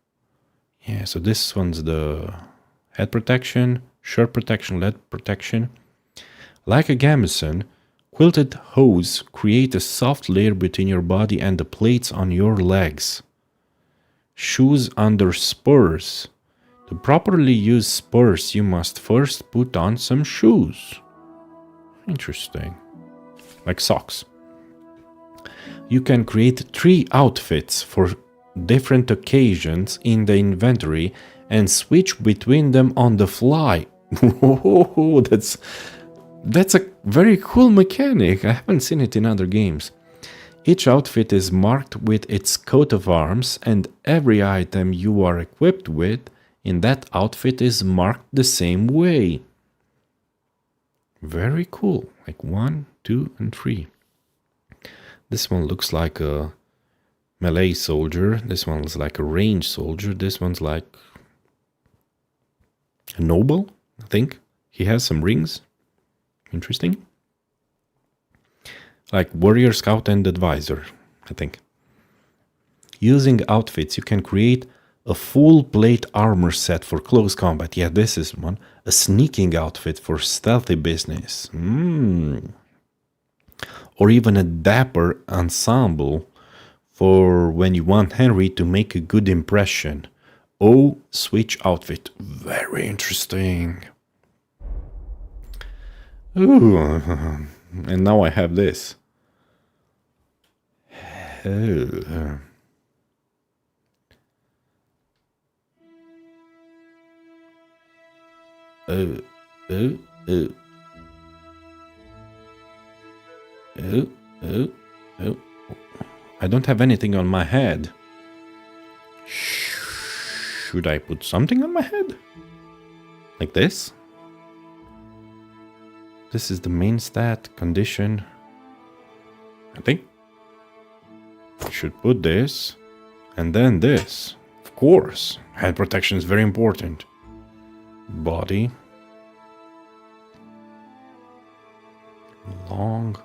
Yeah, so this one's the head protection, shirt protection, leg protection. Like a gambeson, quilted hose create a soft layer between your body and the plates on your legs. Shoes under spurs. To properly use spurs, you must first put on some shoes. Interesting. Like socks. You can create 3 outfits for different occasions in the inventory and switch between them on the fly. Whoa, that's a very cool mechanic. I haven't seen it in other games. Each outfit is marked with its coat of arms, and every item you are equipped with in that outfit is marked the same way. Very cool. Like 1, 2, and 3. This one looks like a melee soldier. This one's like a ranged soldier. This one's like a noble, I think. He has some rings. Interesting. Like warrior, scout, and advisor, I think. Using outfits, you can create a full plate armor set for close combat. Yeah, this is one. A sneaking outfit for stealthy business. Or even a dapper ensemble for when you want Henry to make a good impression. Oh, switch outfit. Very interesting. Ooh, and now I have this. Oh. Oh, oh, oh. Oh, oh, oh. I don't have anything on my head. Should I put something on my head? Like this? This is the main stat condition. I think I should put this and then this. Of course, head protection is very important. Body. Long.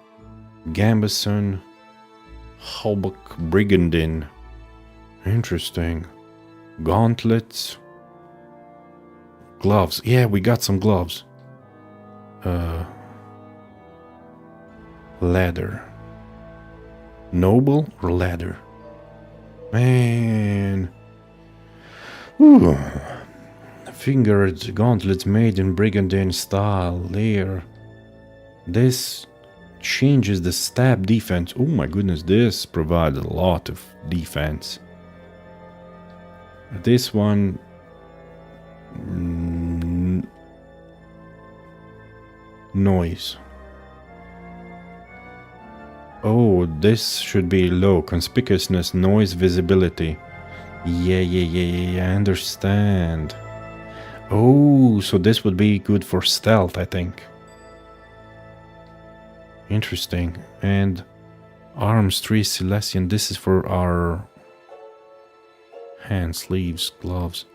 Gambison. Halbach Brigandine. Interesting. Gauntlets. Gloves. Yeah, we got some gloves. Leather. Noble or leather? Man. Ooh. Fingered gauntlets made in brigandine style. There. This changes the stab defense. Oh my goodness, this provides a lot of defense. This one... noise. Oh, this should be low. Conspicuousness, noise, visibility. Yeah, I understand. Oh, so this would be good for stealth, I think. Interesting. And arms 3 Celestian. This is for our hand sleeves, gloves.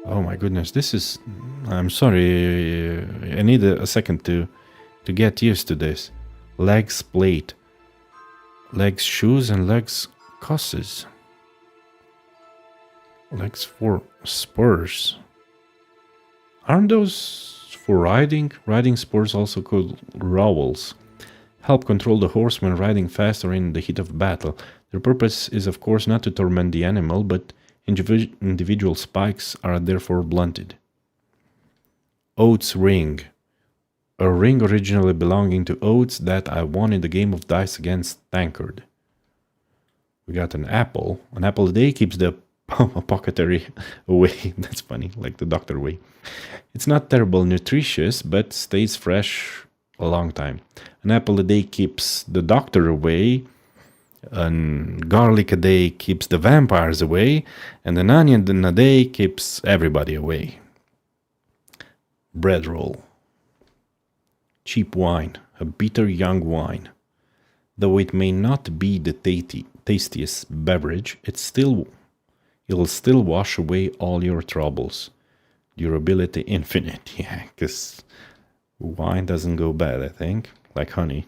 Oh my goodness, this is... I'm sorry, I need a second to get used to this. Legs plate. Legs shoes and legs cosses. Legs for spurs. Aren't those for riding? Riding spurs, also called rowels. Help control the horse when riding faster in the heat of battle. Their purpose is of course not to torment the animal, but individual spikes are therefore blunted. Oates ring. A ring originally belonging to Oates that I won in the game of dice against Tankard. We got an apple. An apple a day keeps the apothecary away. That's funny, like the doctor way. It's not terrible nutritious, but stays fresh a long time. An apple a day keeps the doctor away. An garlic a day keeps the vampires away. And an onion a day keeps everybody away. Bread roll. Cheap wine, a bitter young wine. Though it may not be the tastiest beverage, it'll still wash away all your troubles. Durability infinite, yeah, because wine doesn't go bad, I think, like honey.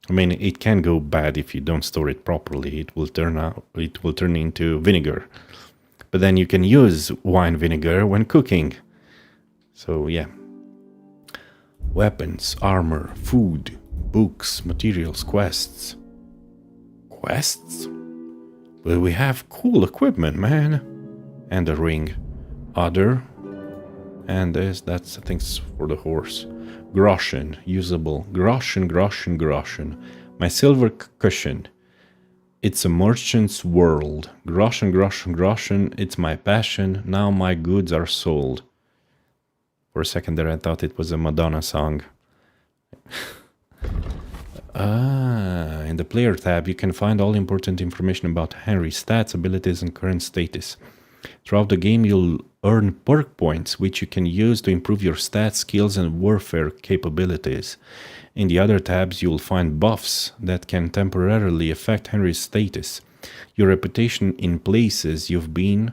I mean, it can go bad if you don't store it properly. It will turn into vinegar. But then you can use wine vinegar when cooking. So yeah. Weapons, armor, food, books, materials, quests. Quests? Well, we have cool equipment, man. And a ring. Other. And this, that's, I think, for the horse. Groschen, usable. Groschen. My silver cushion. It's a merchant's world. Groschen. It's my passion. Now my goods are sold. For a second there I thought it was a Madonna song. In the player tab you can find all important information about Henry's stats, abilities and current status. Throughout the game you'll earn perk points which you can use to improve your stats, skills and warfare capabilities. In the other tabs you'll find buffs that can temporarily affect Henry's status. Your reputation in places you've been,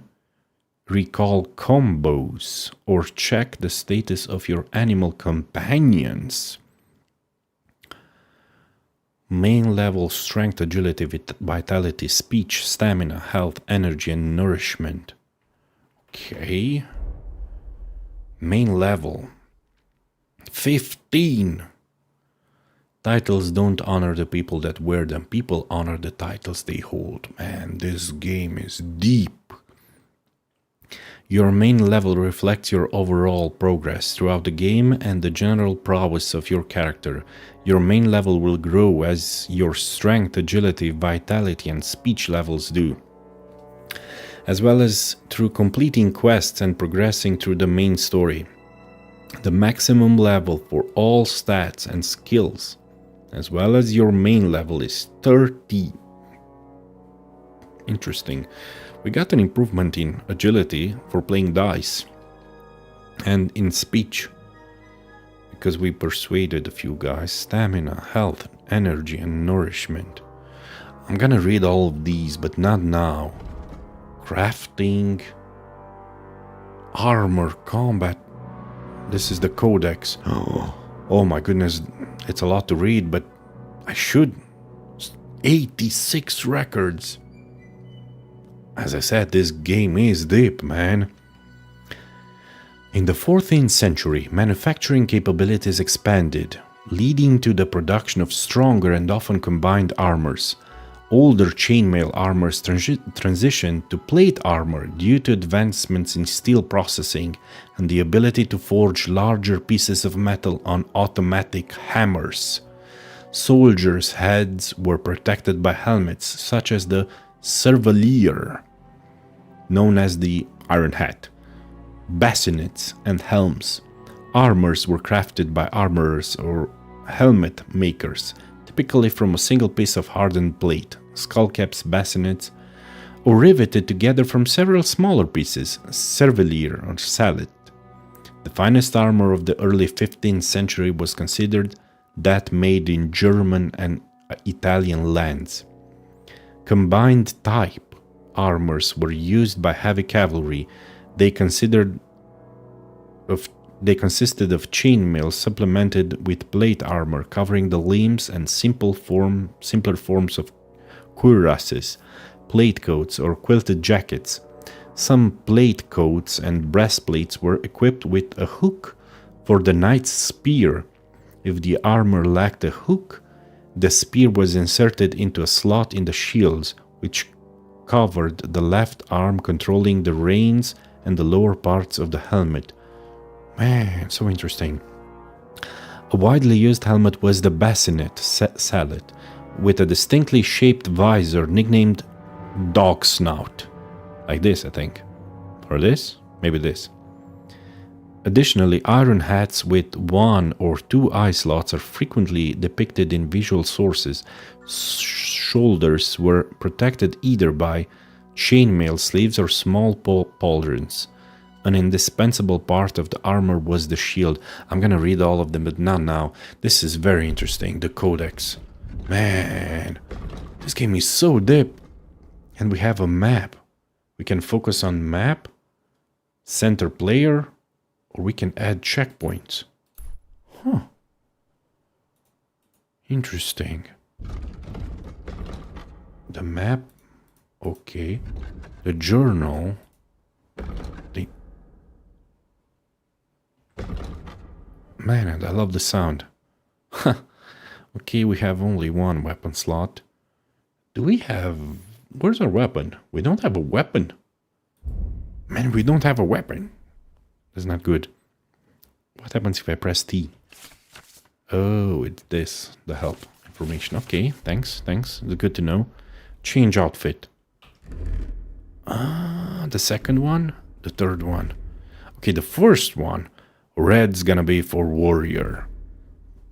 recall combos, or check the status of your animal companions. Main level strength, agility, vitality, speech, stamina, health, energy, and nourishment. Okay. Main level 15. Titles don't honor the people that wear them. People honor the titles they hold. Man, this game is deep. Your main level reflects your overall progress throughout the game and the general prowess of your character. Your main level will grow as your strength, agility, vitality, and speech levels do, as well as through completing quests and progressing through the main story. The maximum level for all stats and skills, as well as your main level, is 30. Interesting. We got an improvement in agility for playing dice and in speech because we persuaded a few guys. Stamina, health, energy, and nourishment. I'm gonna read all of these, but not now. Crafting, armor, combat. This is the codex. Oh my goodness, it's a lot to read, but I should. 86 records. As I said, this game is deep, man. In the 14th century, manufacturing capabilities expanded, leading to the production of stronger and often combined armors. Older chainmail armors transitioned to plate armor due to advancements in steel processing and the ability to forge larger pieces of metal on automatic hammers. Soldiers' heads were protected by helmets such as the Cervelier, known as the Iron Hat, bassinets, and helms. Armors were crafted by armorers or helmet makers, typically from a single piece of hardened plate, skullcaps, bassinets, or riveted together from several smaller pieces, cervelier or sallet. The finest armor of the early 15th century was considered that made in German and Italian lands. Combined type armors were used by heavy cavalry. They consisted of chainmail supplemented with plate armor covering the limbs and simpler forms of cuirasses, plate coats, or quilted jackets. Some plate coats and breastplates were equipped with a hook for the knight's spear. If the armor lacked a hook, the spear was inserted into a slot in the shields, which covered the left arm, controlling the reins and the lower parts of the helmet. Man, so interesting. A widely used helmet was the bassinet sallet, with a distinctly shaped visor nicknamed Dog Snout. Like this, I think. Or this? Maybe this. Additionally, iron hats with 1 or 2 eye slots are frequently depicted in visual sources. Shoulders were protected either by chainmail sleeves or small pauldrons. An indispensable part of the armor was the shield. I'm gonna read all of them, but not now. This is very interesting, the codex. Man, this game is so deep. And we have a map. We can focus on map, center player, or we can add checkpoints. Huh. Interesting. The map. Okay. The journal. Man, I love the sound. Okay, we have only one weapon slot. Do we have... Where's our weapon? We don't have a weapon. Man, we don't have a weapon. That's not good. What happens if I press T? Oh, it's this. The help information. Okay, thanks. It's good to know. Change outfit. The second one? The third one. Okay, the first one. Red's gonna be for warrior.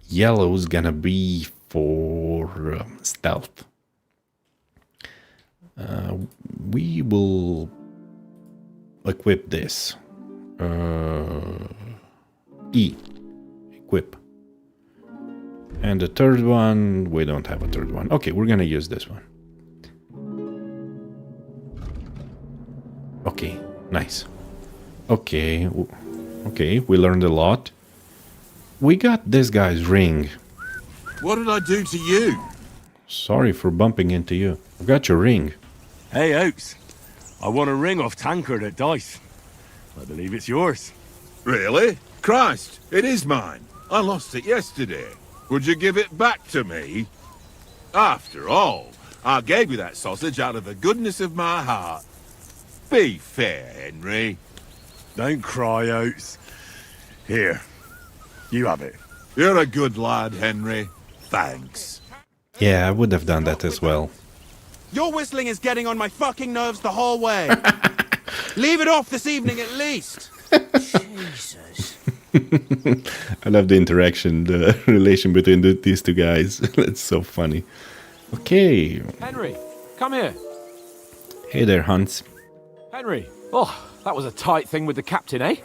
Yellow's gonna be for stealth. We will equip this. E. Equip. And the third one, we don't have a third one. Okay, we're gonna use this one. Okay, nice. Okay, we learned a lot. We got this guy's ring. What did I do to you? Sorry for bumping into you. I've got your ring. Hey, Oates. I won a ring off Tankard at Dice. I believe it's yours. Really? Christ, it is mine. I lost it yesterday. Would you give it back to me? After all, I gave you that sausage out of the goodness of my heart. Be fair, Henry. Don't cry, Oates. Here, you have it. You're a good lad, Henry. Thanks. Yeah, I would have done that as well. Your whistling is getting on my fucking nerves the whole way. Leave it off this evening at least. Jesus. I love the interaction, the relation between these two guys. That's so funny. Okay. Henry, come here. Hey there, Hans. Henry. Oh, that was a tight thing with the captain, eh?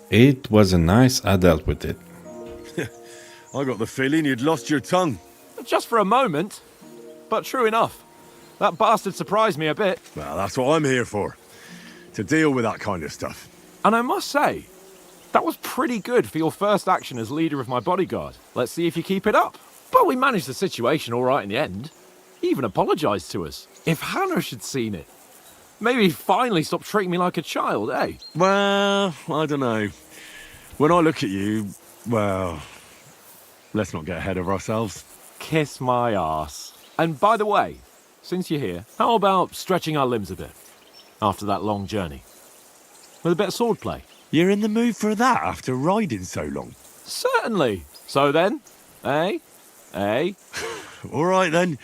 It was a nice. I dealt with it. I got the feeling you'd lost your tongue. Just for a moment. But true enough. That bastard surprised me a bit. Well, that's what I'm here for. To deal with that kind of stuff. And I must say, that was pretty good for your first action as leader of my bodyguard. Let's see if you keep it up. But we managed the situation all right in the end. He even apologised to us. If Hanosh had seen it, maybe he'd finally stop treating me like a child, eh? Well, I don't know. When I look at you, well, let's not get ahead of ourselves. Kiss my arse. And by the way, since you're here, how about stretching our limbs a bit after that long journey? With a bit of swordplay. You're in the mood for that after riding so long? Certainly. So then, eh? Eh? All right then.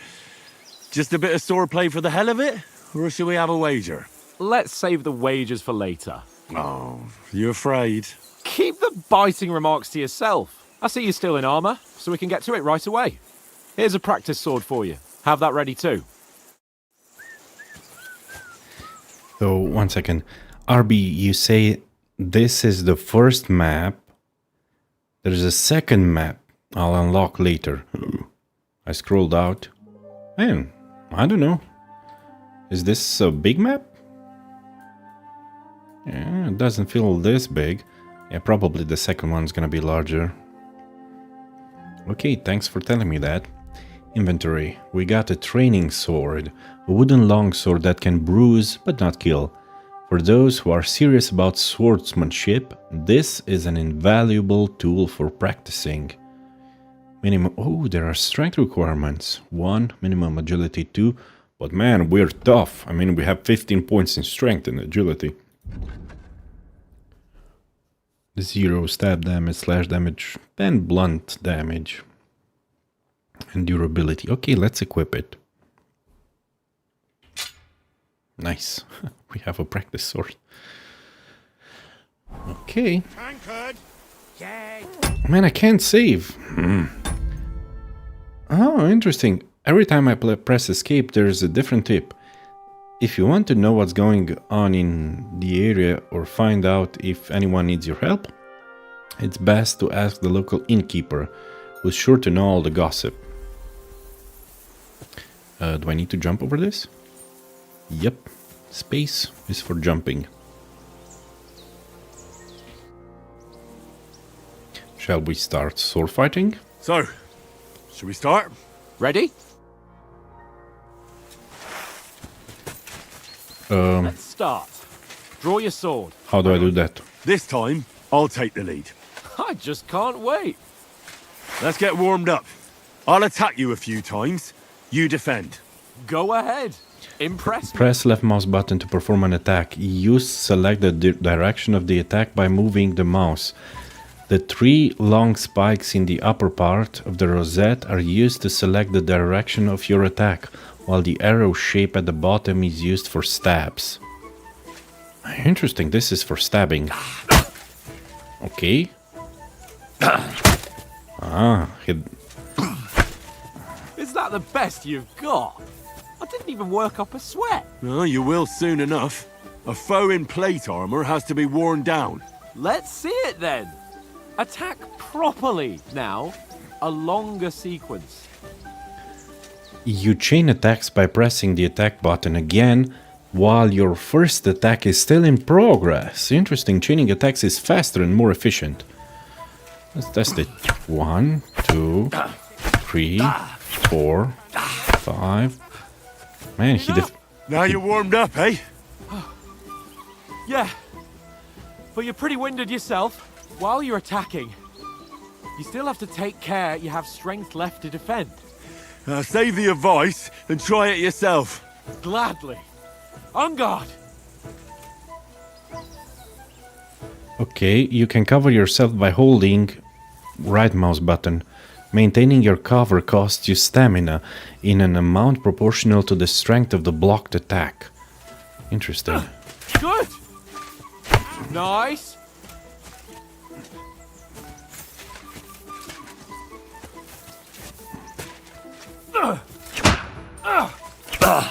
Just a bit of swordplay for the hell of it? Or shall we have a wager? Let's save the wagers for later. Oh, you afraid? Keep the biting remarks to yourself. I see you're still in armour, so we can get to it right away. Here's a practice sword for you. Have that ready too. So, one second. RB, you say this is the first map. There's a second map I'll unlock later. I scrolled out. Man, I don't know. Is this a big map? Yeah, it doesn't feel this big. Yeah, probably the second one's gonna be larger. Okay, thanks for telling me that. Inventory. We got a training sword. A wooden longsword that can bruise but not kill. For those who are serious about swordsmanship, this is an invaluable tool for practicing. Minimum. Oh, there are strength requirements. 1, minimum agility 2. But man, we're tough. I mean, we have 15 points in strength and agility. 0 stab damage, slash damage, then blunt damage. And durability. Okay, let's equip it. Nice. We have a practice sword. Okay. Man, I can't save. Oh, interesting. Every time I press escape, there's a different tip. If you want to know what's going on in the area or find out if anyone needs your help, it's best to ask the local innkeeper, who's sure to know all the gossip. Do I need to jump over this? Yep. Space is for jumping. Shall we start sword fighting? So, should we start? Ready? Let's start. Draw your sword. How do I do that? This time, I'll take the lead. I just can't wait. Let's get warmed up. I'll attack you a few times. You defend. Go ahead. Impress me. Press left mouse button to perform an attack. Select the direction of the attack by moving the mouse. The 3 long spikes in the upper part of the rosette are used to select the direction of your attack, while the arrow shape at the bottom is used for stabs. Interesting, this is for stabbing. Okay. Is that the best you've got? I didn't even work up a sweat. Oh, you will soon enough. A foe in plate armor has to be worn down. Let's see it then. Attack properly now. A longer sequence. You chain attacks by pressing the attack button again while your first attack is still in progress. Interesting, chaining attacks is faster and more efficient. Let's test it. 1, 2, 3, 4, 5. Man, he Now you're warmed up, eh? Yeah. But you're pretty winded yourself. While you're attacking, you still have to take care you have strength left to defend. Save the advice and try it yourself. Gladly. On guard. Okay, you can cover yourself by holding right mouse button. Maintaining your cover costs you stamina in an amount proportional to the strength of the blocked attack. Interesting. Good. Nice.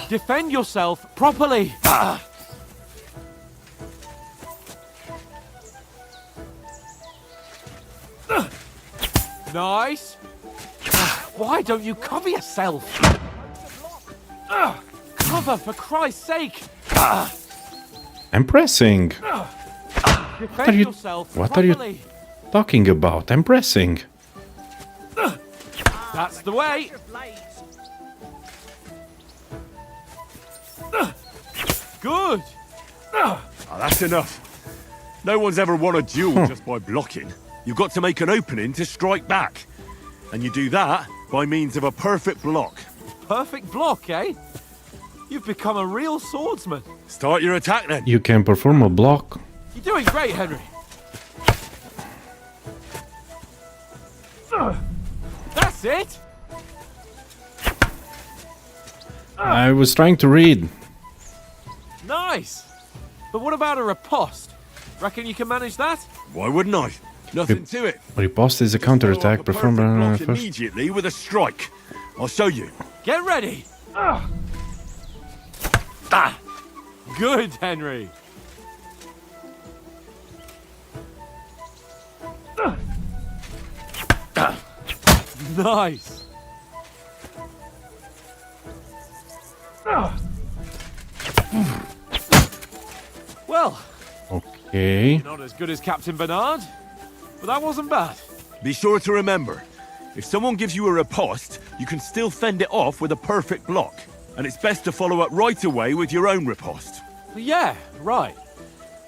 Defend yourself properly. Nice. Why don't you cover yourself? Cover, for Christ's sake. I'm pressing. Defend yourself What are properly. you talking about? I'm pressing. That's the way. Good. That's enough. No one's ever won a duel just by blocking. You've got to make an opening to strike back. And you do that by means of a perfect block. Perfect block, eh? You've become a real swordsman. Start your attack then. You can perform a block. You're doing great, Henry. That's it. I was trying to read. Nice. But what about a riposte? Reckon you can manage that? Why wouldn't I? Nothing to it. Riposte is a counterattack performed by Block immediately with a strike. I'll show you. Get ready. Good, Henry. Nice. Well, okay. Not as good as Captain Bernard, but that wasn't bad. Be sure to remember, if someone gives you a riposte, you can still fend it off with a perfect block. And it's best to follow up right away with your own riposte. Yeah, right.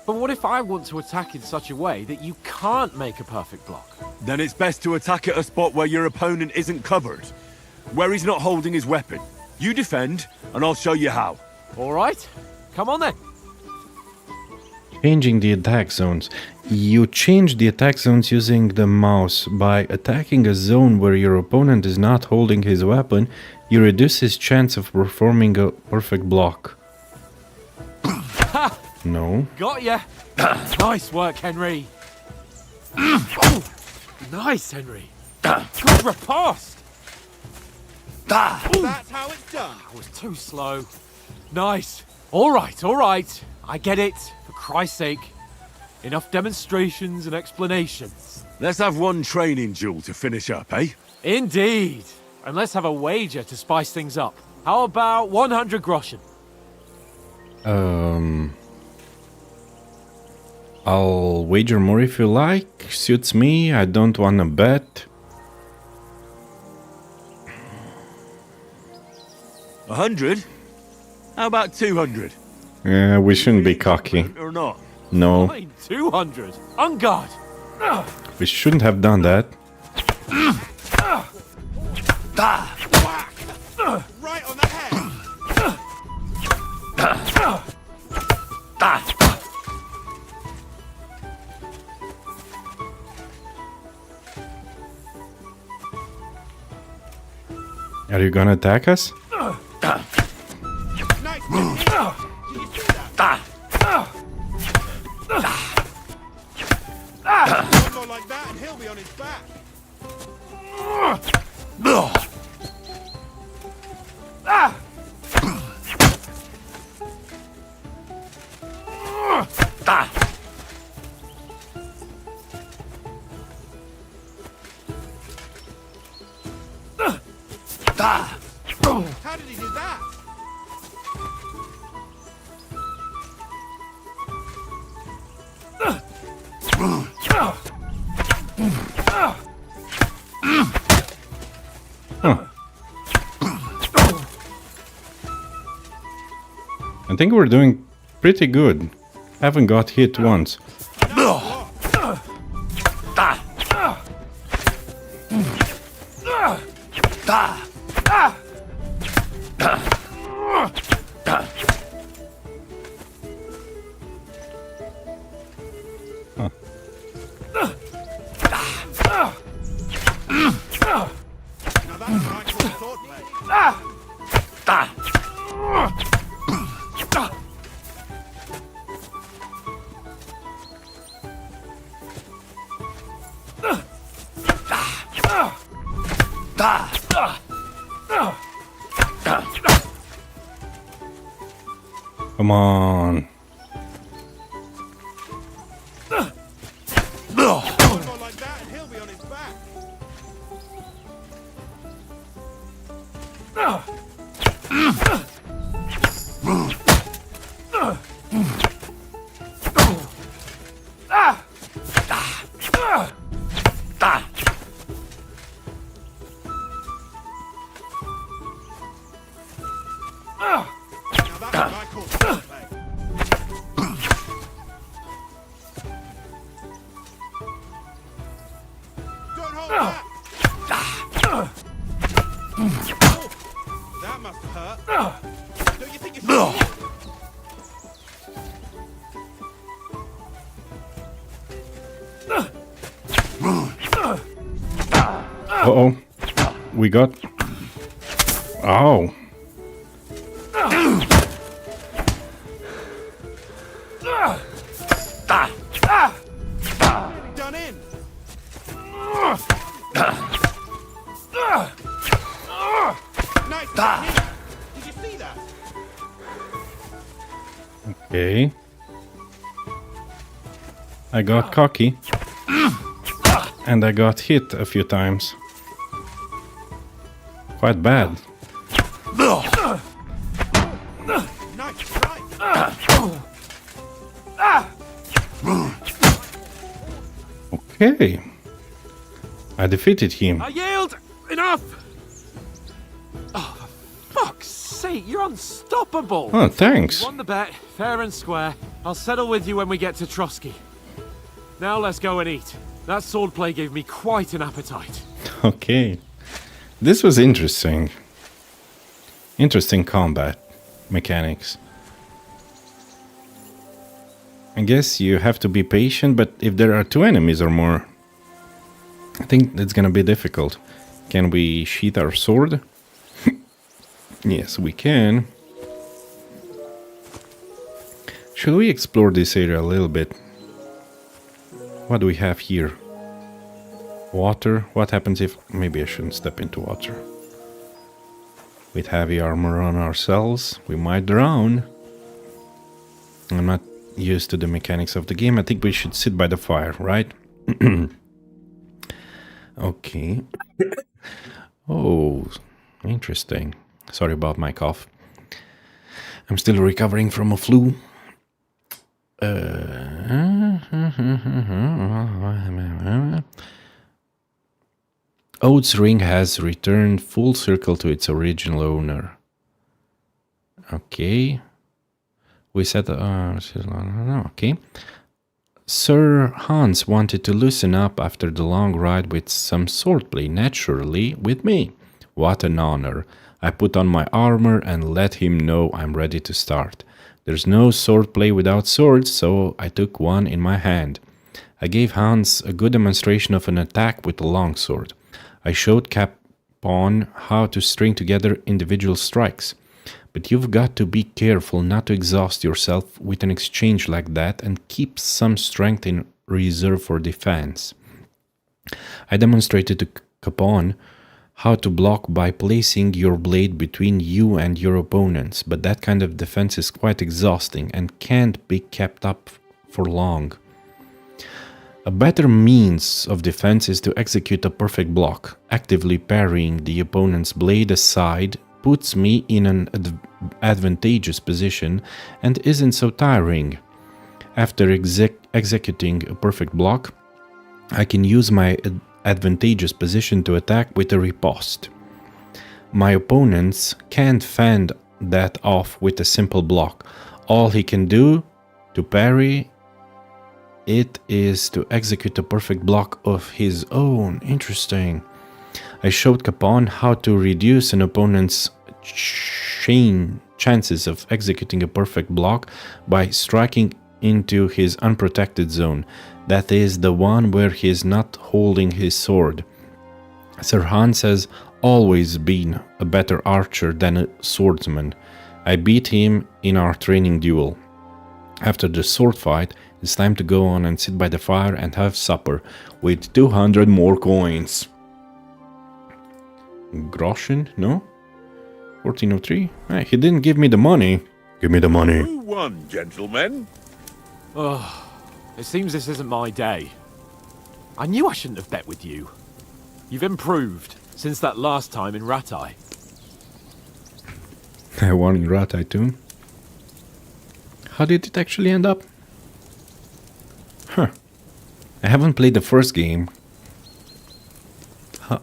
But what if I want to attack in such a way that you can't make a perfect block? Then it's best to attack at a spot where your opponent isn't covered, where he's not holding his weapon. You defend, and I'll show you how. All right, come on then. Changing the attack zones. You change the attack zones using the mouse. By attacking a zone where your opponent is not holding his weapon, you reduce his chance of performing a perfect block. No. Got ya. Nice work, Henry. Nice, Henry. Good riposte. That's how it's done. I was too slow. Nice. All right. I get it. For Christ's sake. Enough demonstrations and explanations. Let's have one training duel to finish up, eh? Indeed. And let's have a wager to spice things up. How about 100 groschen? I'll wager more if you like. Suits me. I don't wanna bet. 100? How about 200? Yeah, we shouldn't be cocky. Or not? No, Fine, 200. On guard. we shouldn't have done that. Right on the head. Are you gonna attack us? Nice. Did you see that? One more like that and he'll be on his back. How did he do that? think we're doing pretty good. Haven't got hit once. Come on. That must have hurt. Don't you think you should? Uh-oh. We got... Oh. Done in. Nice technique. Did you see that? Okay. I got cocky. And I got hit a few times. Quite bad. Okay. I defeated him. I yield! Enough! Oh, for fuck's sake, you're unstoppable! Oh, thanks. You won the bet, fair and square. I'll settle with you when we get to Trotsky. Now let's go and eat. That swordplay gave me quite an appetite. Okay. This was interesting. Interesting combat mechanics. I guess you have to be patient, but if there are 2 enemies or more, I think it's gonna be difficult. Can we sheath our sword? Yes, we can. Should we explore this area a little bit? What do we have here? Water. What happens if... Maybe I shouldn't step into water. With heavy armor on ourselves, we might drown. I'm not used to the mechanics of the game. I think we should sit by the fire, right? Okay. Oh, interesting. Sorry about my cough. I'm still recovering from a flu. Oates ring has returned full circle to its original owner. Okay. We said... okay. Sir Hans wanted to loosen up after the long ride with some swordplay, naturally with me. What an honor. I put on my armor and let him know I'm ready to start. There's no swordplay without swords, so I took one in my hand. I gave Hans a good demonstration of an attack with a longsword. I showed Capon how to string together individual strikes. But you've got to be careful not to exhaust yourself with an exchange like that and keep some strength in reserve for defense. I demonstrated to Capon how to block by placing your blade between you and your opponents, but that kind of defense is quite exhausting and can't be kept up for long. A better means of defense is to execute a perfect block. Actively parrying the opponent's blade aside puts me in an advantageous position and isn't so tiring. After executing a perfect block, I can use my advantageous position to attack with a riposte. My opponents can't fend that off with a simple block. All he can do to parry it is to execute a perfect block of his own. Interesting. I showed Capon how to reduce an opponent's chances of executing a perfect block by striking into his unprotected zone. That is the one where he is not holding his sword. Sir Hans has always been a better archer than a swordsman. I beat him in our training duel. After the sword fight, it's time to go on and sit by the fire and have supper with 200 more coins. Groschen? No? 1403? Hey, he didn't give me the money. Give me the money. Who won, gentlemen? Oh, it seems this isn't my day. I knew I shouldn't have bet with you. You've improved since that last time in Ratai. I won in Ratai too. How did it actually end up? Huh. I haven't played the first game. Huh.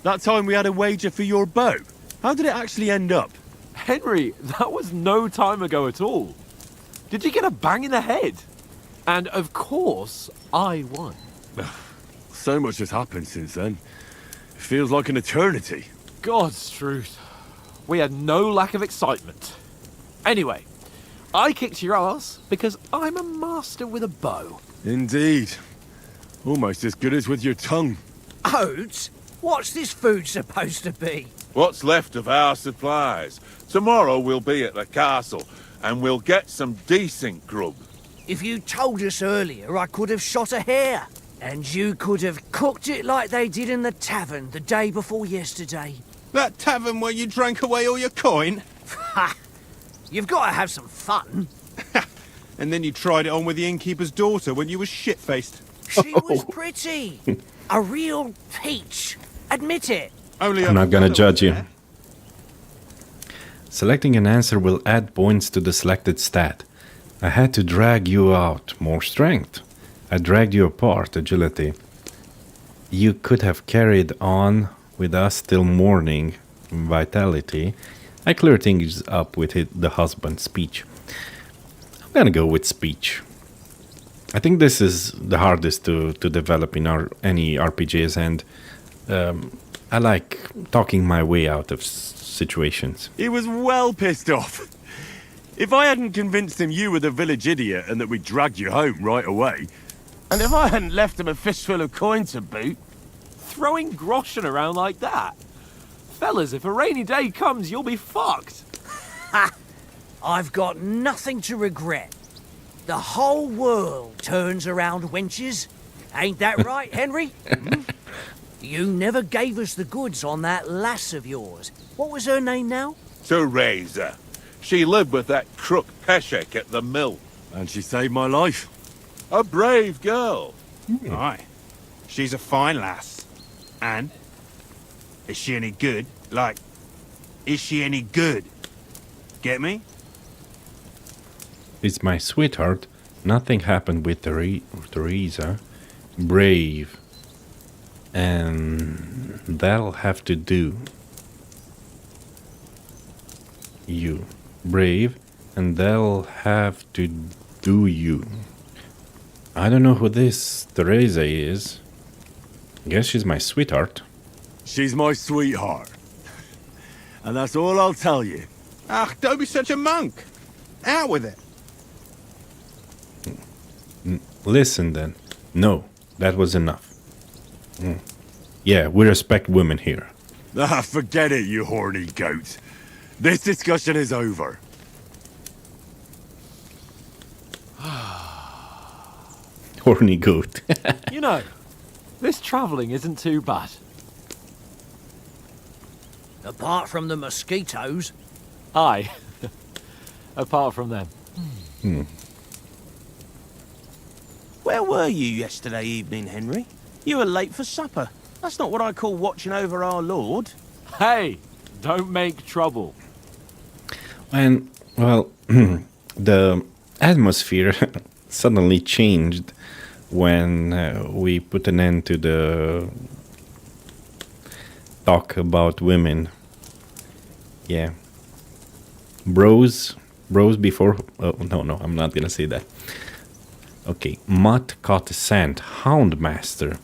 That time we had a wager for your bow. How did it actually end up? Henry, that was no time ago at all. Did you get a bang in the head? And of course, I won. So much has happened since then. It feels like an eternity. God's truth. We had no lack of excitement. Anyway, I kicked your ass because I'm a master with a bow. Indeed. Almost as good as with your tongue. Oats? What's this food supposed to be? What's left of our supplies. Tomorrow we'll be at the castle, and we'll get some decent grub. If you told us earlier, I could have shot a hare. And you could have cooked it like they did in the tavern the day before yesterday. That tavern where you drank away all your coin? Ha! You've got to have some fun. And then you tried it on with the innkeeper's daughter when you were shit-faced. She was pretty. A real peach. Admit it. Only I'm not gonna judge you. Selecting an answer will add points to the selected stat. I had to drag you out. More strength. I dragged you apart. Agility. You could have carried on with us till morning. Vitality. I clear things up with the husband. Speech. I'm gonna go with speech. I think this is the hardest to develop in any RPGs, and I like talking my way out of situations. He was well pissed off. If I hadn't convinced him you were the village idiot and that we dragged you home right away... And if I hadn't left him a fistful of coin to boot... Throwing groschen around like that? Fellas, if a rainy day comes, you'll be fucked. Ha! I've got nothing to regret. The whole world turns around wenches. Ain't that right, Henry? You never gave us the goods on that lass of yours. What was her name now? Teresa. She lived with that crook Peshek at the mill. And she saved my life. A brave girl. Aye. She's a fine lass. And? Is she any good? Like, is she any good? Get me? It's my sweetheart. Nothing happened with Teresa. Brave. And that'll have to do. You. Brave. And they'll have to do you. I don't know who this Teresa is. Guess she's my sweetheart. She's my sweetheart. And that's all I'll tell you. Ah, don't be such a monk. Out with it. Listen then. No, that was enough. Yeah, we respect women here. Ah, forget it, you horny goat. This discussion is over. Horny goat. You know, this travelling isn't too bad. Apart from the mosquitoes. Aye. Apart from them. Where were you yesterday evening, Henry? You were late for supper. That's not what I call watching over our Lord. Hey, don't make trouble. And, well, the atmosphere suddenly changed when we put an end to the talk about women. Yeah. Bros rose before... Oh, no, I'm not gonna say that. Okay, Mutt caught the scent. Houndmaster.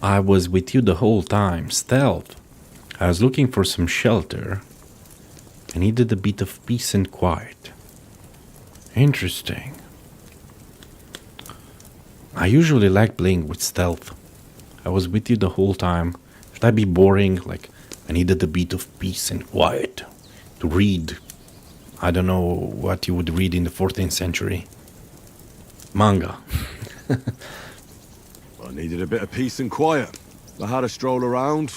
I was with you the whole time. Stealth. I was looking for some shelter. I needed a bit of peace and quiet. Interesting. I usually like playing with stealth. I was with you the whole time. Should I be boring? Like, I needed a bit of peace and quiet to read. I don't know what you would read in the 14th century. Manga. I needed a bit of peace and quiet. I had a stroll around,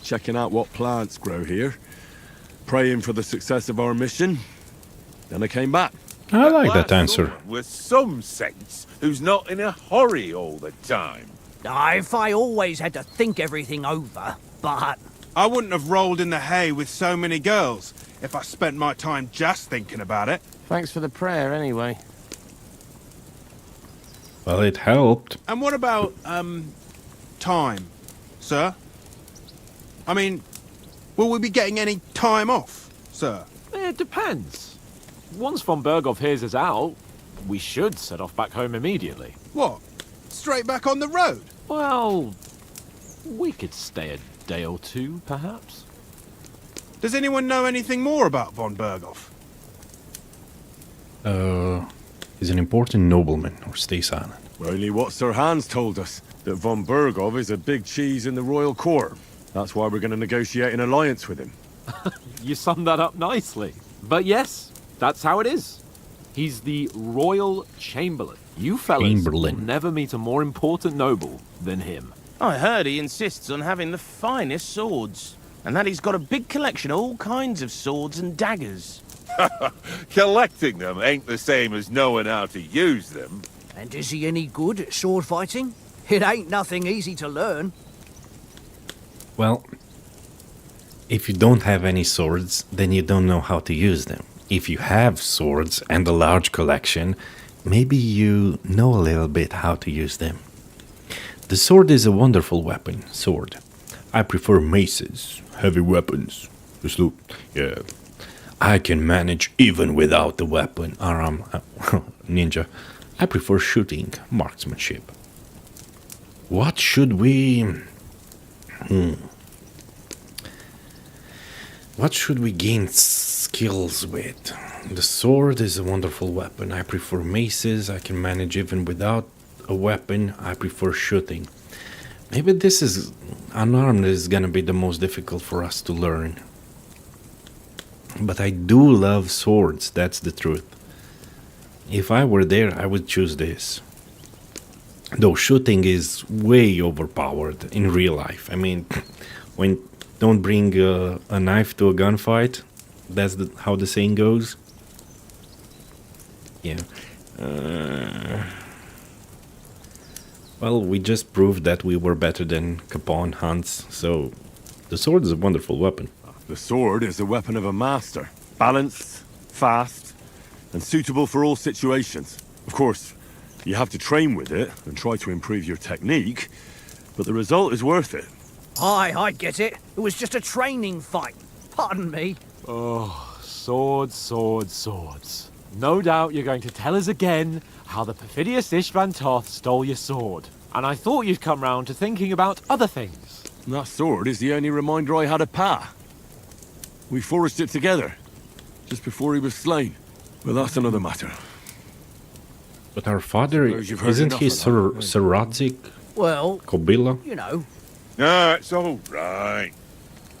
checking out what plants grow here, praying for the success of our mission. Then I came back. I like that answer. With some sense, who's not in a hurry all the time. If I always had to think everything over, but... I wouldn't have rolled in the hay with so many girls if I spent my time just thinking about it. Thanks for the prayer, anyway. Well, it helped. And what about, time, sir? I mean, will we be getting any time off, sir? It depends. Once von Berghoff hears us out, we should set off back home immediately. What? Straight back on the road? Well, we could stay a day or two, perhaps. Does anyone know anything more about von Berghoff? He's an important nobleman, or stay silent. Only what Sir Hans told us, that von Berghoff is a big cheese in the royal court. That's why we're going to negotiate an alliance with him. You summed that up nicely. But yes, that's how it is. He's the royal chamberlain. You fellas will never meet a more important noble than him. I heard he insists on having the finest swords, and that he's got a big collection of all kinds of swords and daggers. Collecting them ain't the same as knowing how to use them. And is he any good at sword fighting? It ain't nothing easy to learn. Well, if you don't have any swords, then you don't know how to use them. If you have swords and a large collection, maybe you know a little bit how to use them. The sword is a wonderful weapon, sword. I prefer maces, heavy weapons. Just look, yeah. I can manage even without the weapon. Ninja. I prefer shooting, marksmanship. What should we... What should we gain skills with? The sword is a wonderful weapon. I prefer maces. I can manage even without a weapon. I prefer shooting. Maybe this is... Unarmed is gonna be the most difficult for us to learn. But I do love swords, that's the truth. If I were there, I would choose this. Though shooting is way overpowered in real life. I mean, when don't bring a knife to a gunfight, that's how the saying goes. Yeah. Well, we just proved that we were better than Capone, Hans, so the sword is a wonderful weapon. The sword is the weapon of a master. Balanced, fast, and suitable for all situations. Of course, you have to train with it and try to improve your technique, but the result is worth it. Aye, I get it. It was just a training fight. Pardon me. Oh, swords, swords, swords. No doubt you're going to tell us again how the perfidious Istvan Toth stole your sword. And I thought you'd come round to thinking about other things. And that sword is the only reminder I had of Pa. We forged it together, just before he was slain. But that's another matter. But our father, isn't he Sir Radzik? Well, Kobila? you know. No, it's all right.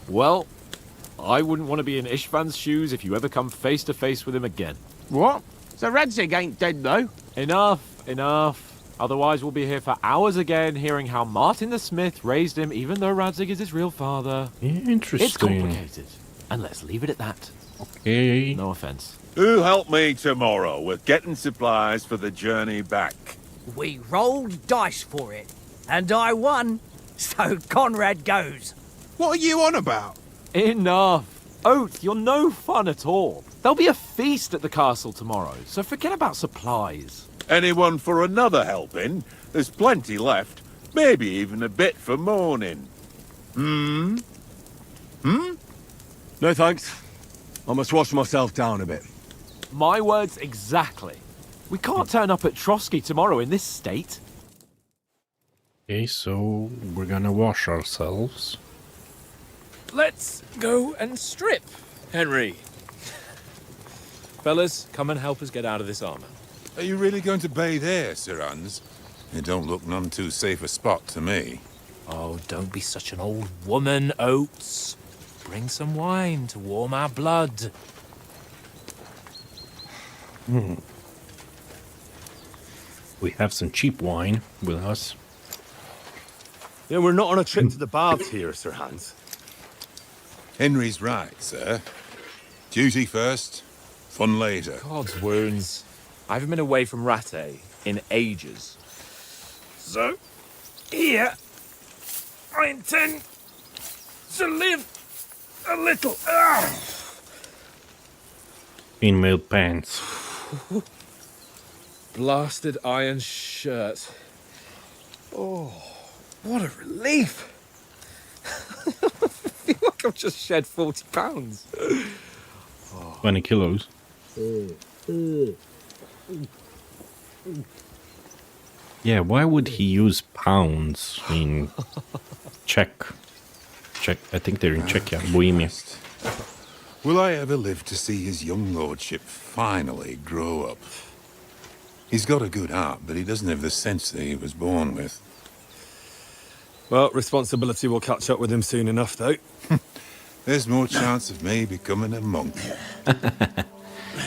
Well, I wouldn't want to be in Istvan's shoes if you ever come face to face with him again. What? So Radzig ain't dead, though? Enough, enough. Otherwise we'll be here for hours again, hearing how Martin the Smith raised him, even though Radzig is his real father. Interesting. It's complicated. And let's leave it at that. Okay. No offense. Who'll help me tomorrow with getting supplies for the journey back? We rolled dice for it, and I won. So Conrad goes. What are you on about? Enough. Oath, you're no fun at all. There'll be a feast at the castle tomorrow, so forget about supplies. Anyone for another helping? There's plenty left. Maybe even a bit for morning. Hmm? No thanks. I must wash myself down a bit. My words exactly. We can't turn up at Trotsky tomorrow in this state. Okay, so we're gonna wash ourselves. Let's go and strip, Henry. Fellas, come and help us get out of this armor. Are you really going to bathe here, Sir Hans? It don't look none too safe a spot to me. Oh, don't be such an old woman, Oates. Bring some wine to warm our blood. We have some cheap wine with us. Yeah, we're not on a trip to the baths here, Sir Hans. Henry's right, sir. Duty first, fun later. God's wounds. I haven't been away from Rattay in ages. So, here, I intend to live a little. In-mail pants. Blasted iron shirt. Oh, what a relief. I feel like I've just shed 40 pounds. 20 kilos. Yeah, why would he use pounds in Czech? I think they're in Czechia, Bohemia. Will I ever live to see his young lordship finally grow up? He's got a good heart, but he doesn't have the sense that he was born with. Well, responsibility will catch up with him soon enough, though. There's more chance of me becoming a monk.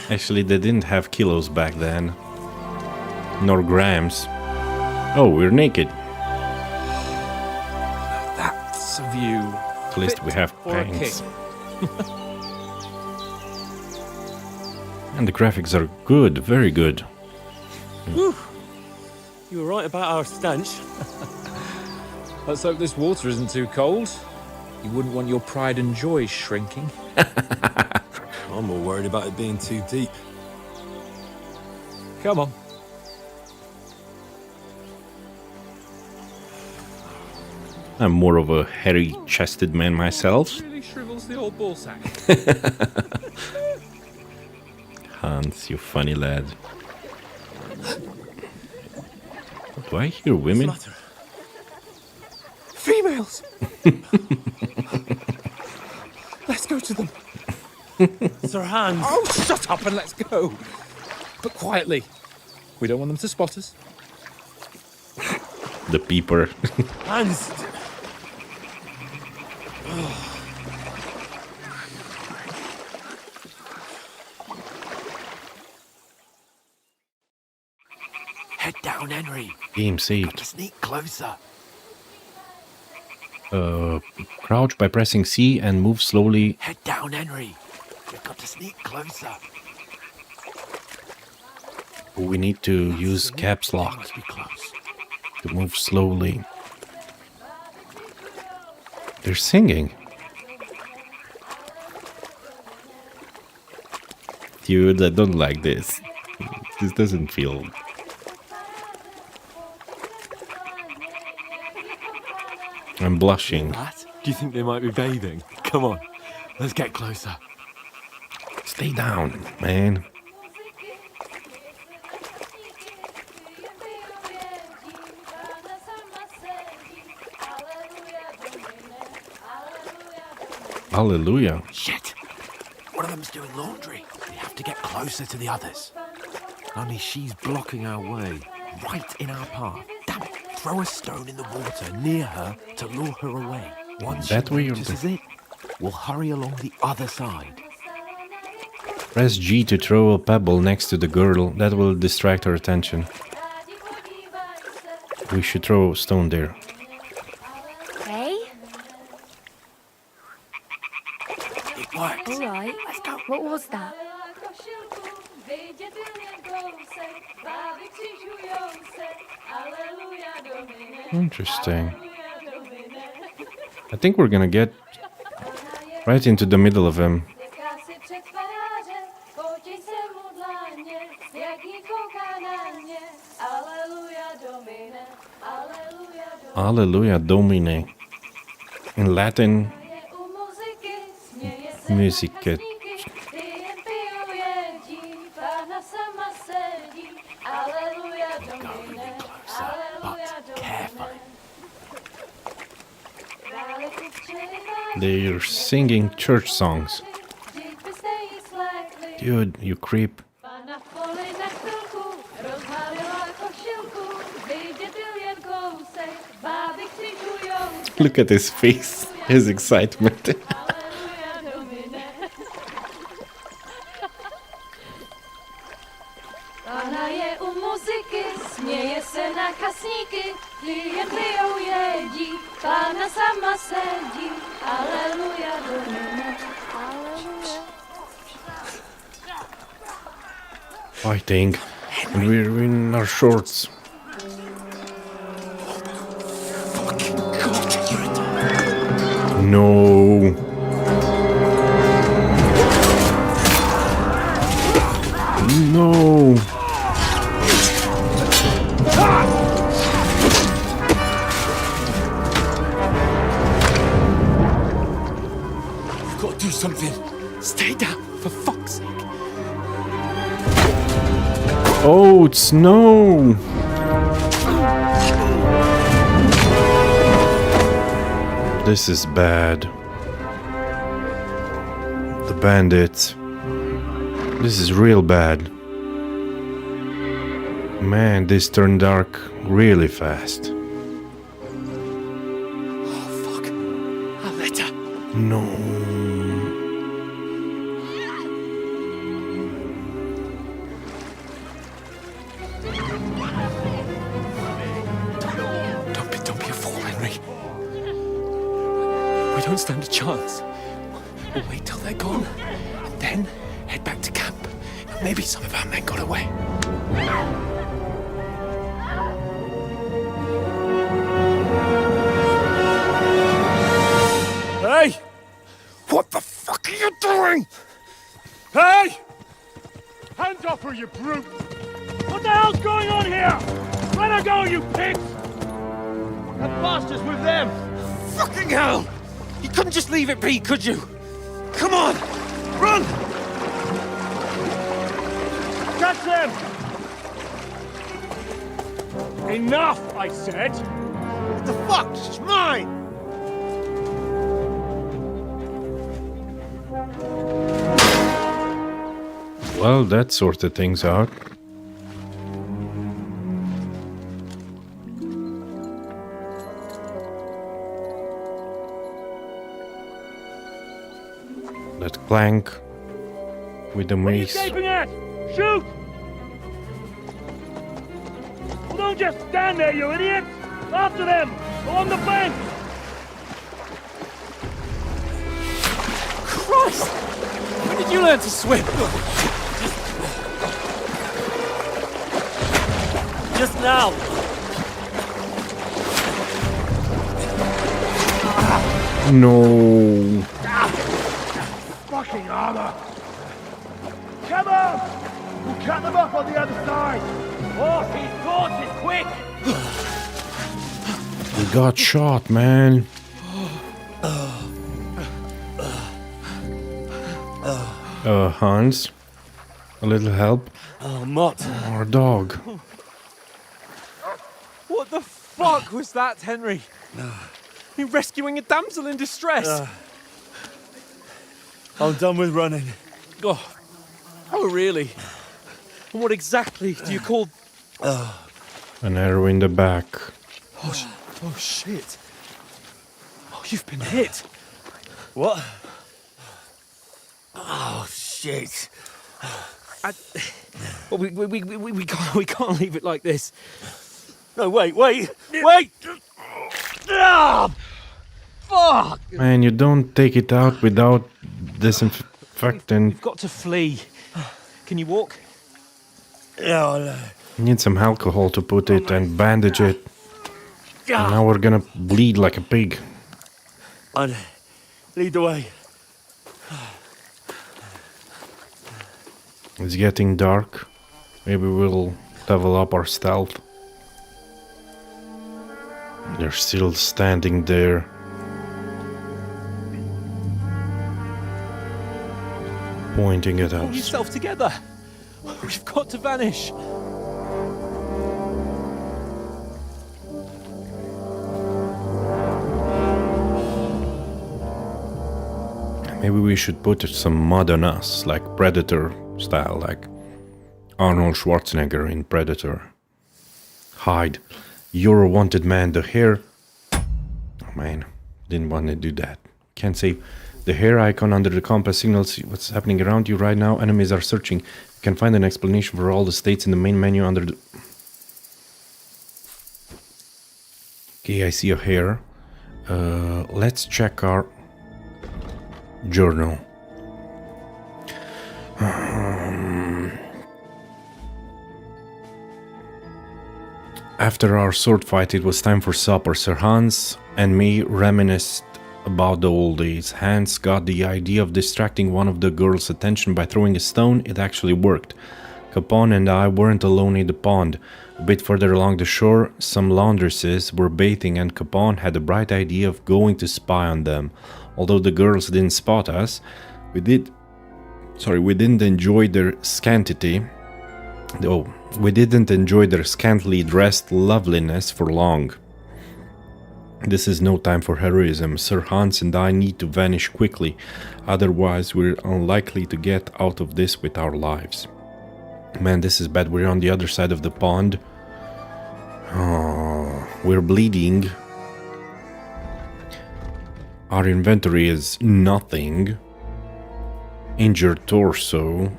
Actually, they didn't have kilos back then. Nor grams. Oh, we're naked. That's a view. At least we have for a pants. king. And the graphics are good, very good. Whew. You were right about our stench. Let's hope this water isn't too cold. You wouldn't want your pride and joy shrinking. I'm more worried about it being too deep. Come on. I'm more of a hairy-chested man myself. Really shrivels the old ball sack. Hans, you funny lad. Do I hear women? What's the matter? Females! Let's go to them. Sir Hans. Oh, shut up and let's go. But quietly. We don't want them to spot us. The peeper. Hans. Head down, Henry. Game saved. Sneak closer. Crouch by pressing C and move slowly. Head down, Henry. We've got to sneak closer. We need to use caps lock Must be close. to move slowly. They're singing. Dude, I don't like this. This doesn't feel... I'm blushing. What? Do you think they might be bathing? Come on, let's get closer. Stay down, man. Hallelujah. Shit! One of them's doing laundry. We have to get closer to the others. Only she's blocking our way, right in our path. Damn it! Throw a stone in the water near her to lure her away. Once That way she you're notices it, we'll hurry along the other side. Press G to throw a pebble next to the girl. That will distract her attention. We should throw a stone there. Hey? It works. All right. Let's go. What was that? Interesting. I think we're gonna get right into the middle of him. Alleluia Domine. In Latin, music. They're singing church songs. Dude, you creep. Look at his face, his excitement. Pána je u muziky, směje se na kasníky, jen pijou jedí, Pána sama sedí, aleluja, domine, aleluja. Fighting, and we're in our shorts. No. No. You've got to do something. Stay down, for fuck's sake. Oh, it's snow. This is bad. The bandits. This is real bad. Man, this turned dark really fast. Oh, fuck. A letter. No. Don't be a fool, Henry. We don't stand a chance. We'll wait till they're gone, and then head back to camp. Maybe some of our men got away. Hey! What the fuck are you doing? Hey! Hands off her, you brute! What the hell's going on here? Let her go, you pigs! That bastard's with them! Fucking hell! You couldn't just leave it be, could you? Come on! Run! Catch them! Enough, I said! What the fuck? It's mine! Well, that sorted things out. That clank with the mace. What are you gaping at? Shoot! Well, don't just stand there, you idiot! After them! Along the bank! Christ! When did you learn to swim? Just now! No. Fucking armor! Come on! We'll cut them up on the other side! Oh, these horses, quick! We got shot, man. Hans, a little help? Oh, Mott. Our dog. What the fuck was that, Henry? You rescuing a damsel in distress? I'm done with running. Oh, really? And what exactly do you call... An arrow in the back. Oh, shit. Oh, you've been hit. What? Oh, shit. Well, we can't leave it like this. No, wait! Ah! Fuck! Man, you don't take it out without disinfectant. We've got to flee. Can you walk? Yeah, You need some alcohol to put it and bandage it. And now we're gonna bleed like a pig. I'd lead the way. It's getting dark. Maybe we'll level up our stealth. They're still standing there. Pointing at Pull us. yourself together. We've got to vanish. Maybe we should put some mud on us, like Predator style, like Arnold Schwarzenegger in Predator. Hide. You're a wanted man. The hair... Oh man, didn't want to do that. Can't save. The hair icon under the compass signals what's happening around you right now. Enemies are searching. You can find an explanation for all the states in the main menu under the... Okay, I see a hair. Let's check our journal. After our sword fight, it was time for supper. Sir Hans and me reminisced about the old days. Hans got the idea of distracting one of the girls' attention by throwing a stone. It actually worked. Capone and I weren't alone in the pond. A bit further along the shore, some laundresses were bathing and Capone had the bright idea of going to spy on them. Although the girls didn't spot us, we didn't enjoy their scantily dressed loveliness for long. This is no time for heroism. Sir Hans and I need to vanish quickly, otherwise we're unlikely to get out of this with our lives. Man, this is bad. We're on the other side of the pond. Oh, we're bleeding. Our inventory is nothing. Injured torso.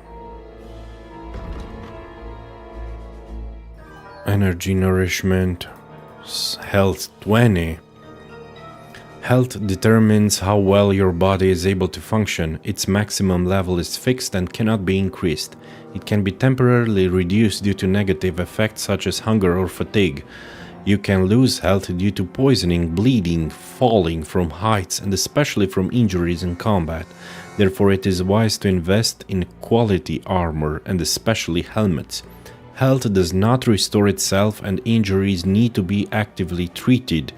Energy, nourishment, health 20. Health determines how well your body is able to function. Its maximum level is fixed and cannot be increased. It can be temporarily reduced due to negative effects such as hunger or fatigue. You can lose health due to poisoning, bleeding, falling from heights, and especially from injuries in combat. Therefore, it is wise to invest in quality armor and especially helmets. Health does not restore itself and injuries need to be actively treated.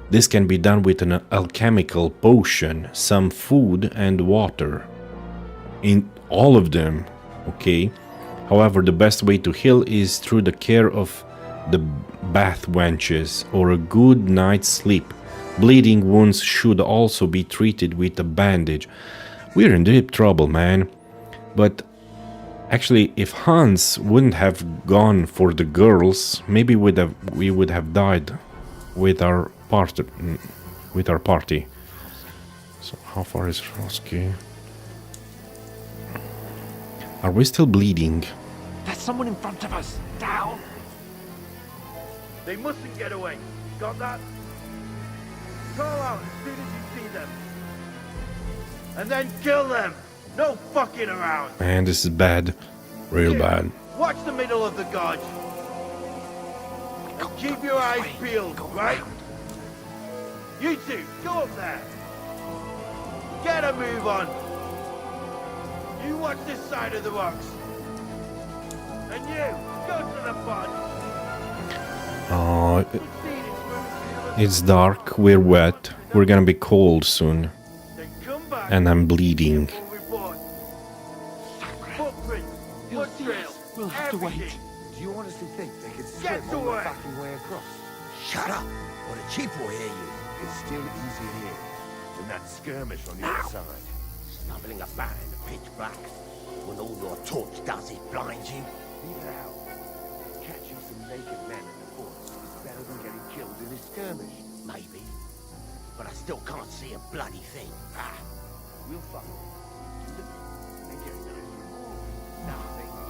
This can be done with an alchemical potion, some food and water. In all of them, okay? However, the best way to heal is through the care of the bath wenches or a good night's sleep. Bleeding wounds should also be treated with a bandage. We're in deep trouble, man. But actually, if Hans wouldn't have gone for the girls, maybe we would have died with our party. So how far is Roski? Are we still bleeding? There's someone in front of us. Down. They mustn't get away. Got that? Call out as soon as you see them. And then kill them. No fucking around. Man, this is bad. Real bad. Watch the middle of the gorge. And keep your eyes peeled, right? You two, go up there. Get a move on. You watch this side of the rocks. And you, go to the pond. Oh, it's dark, we're wet, we're gonna be cold soon. And I'm bleeding. We'll have to wait. Do you honestly think they could swim all the fucking way across? Shut up, or the chief will hear you. It's still easy here than that skirmish on the other side. Snubbling about in the pitch black, when all your torch does is blind you. Leave it out. Catching some naked men in the forest is better than getting killed in a skirmish. Maybe, but I still can't see a bloody thing. Ah, we'll find it.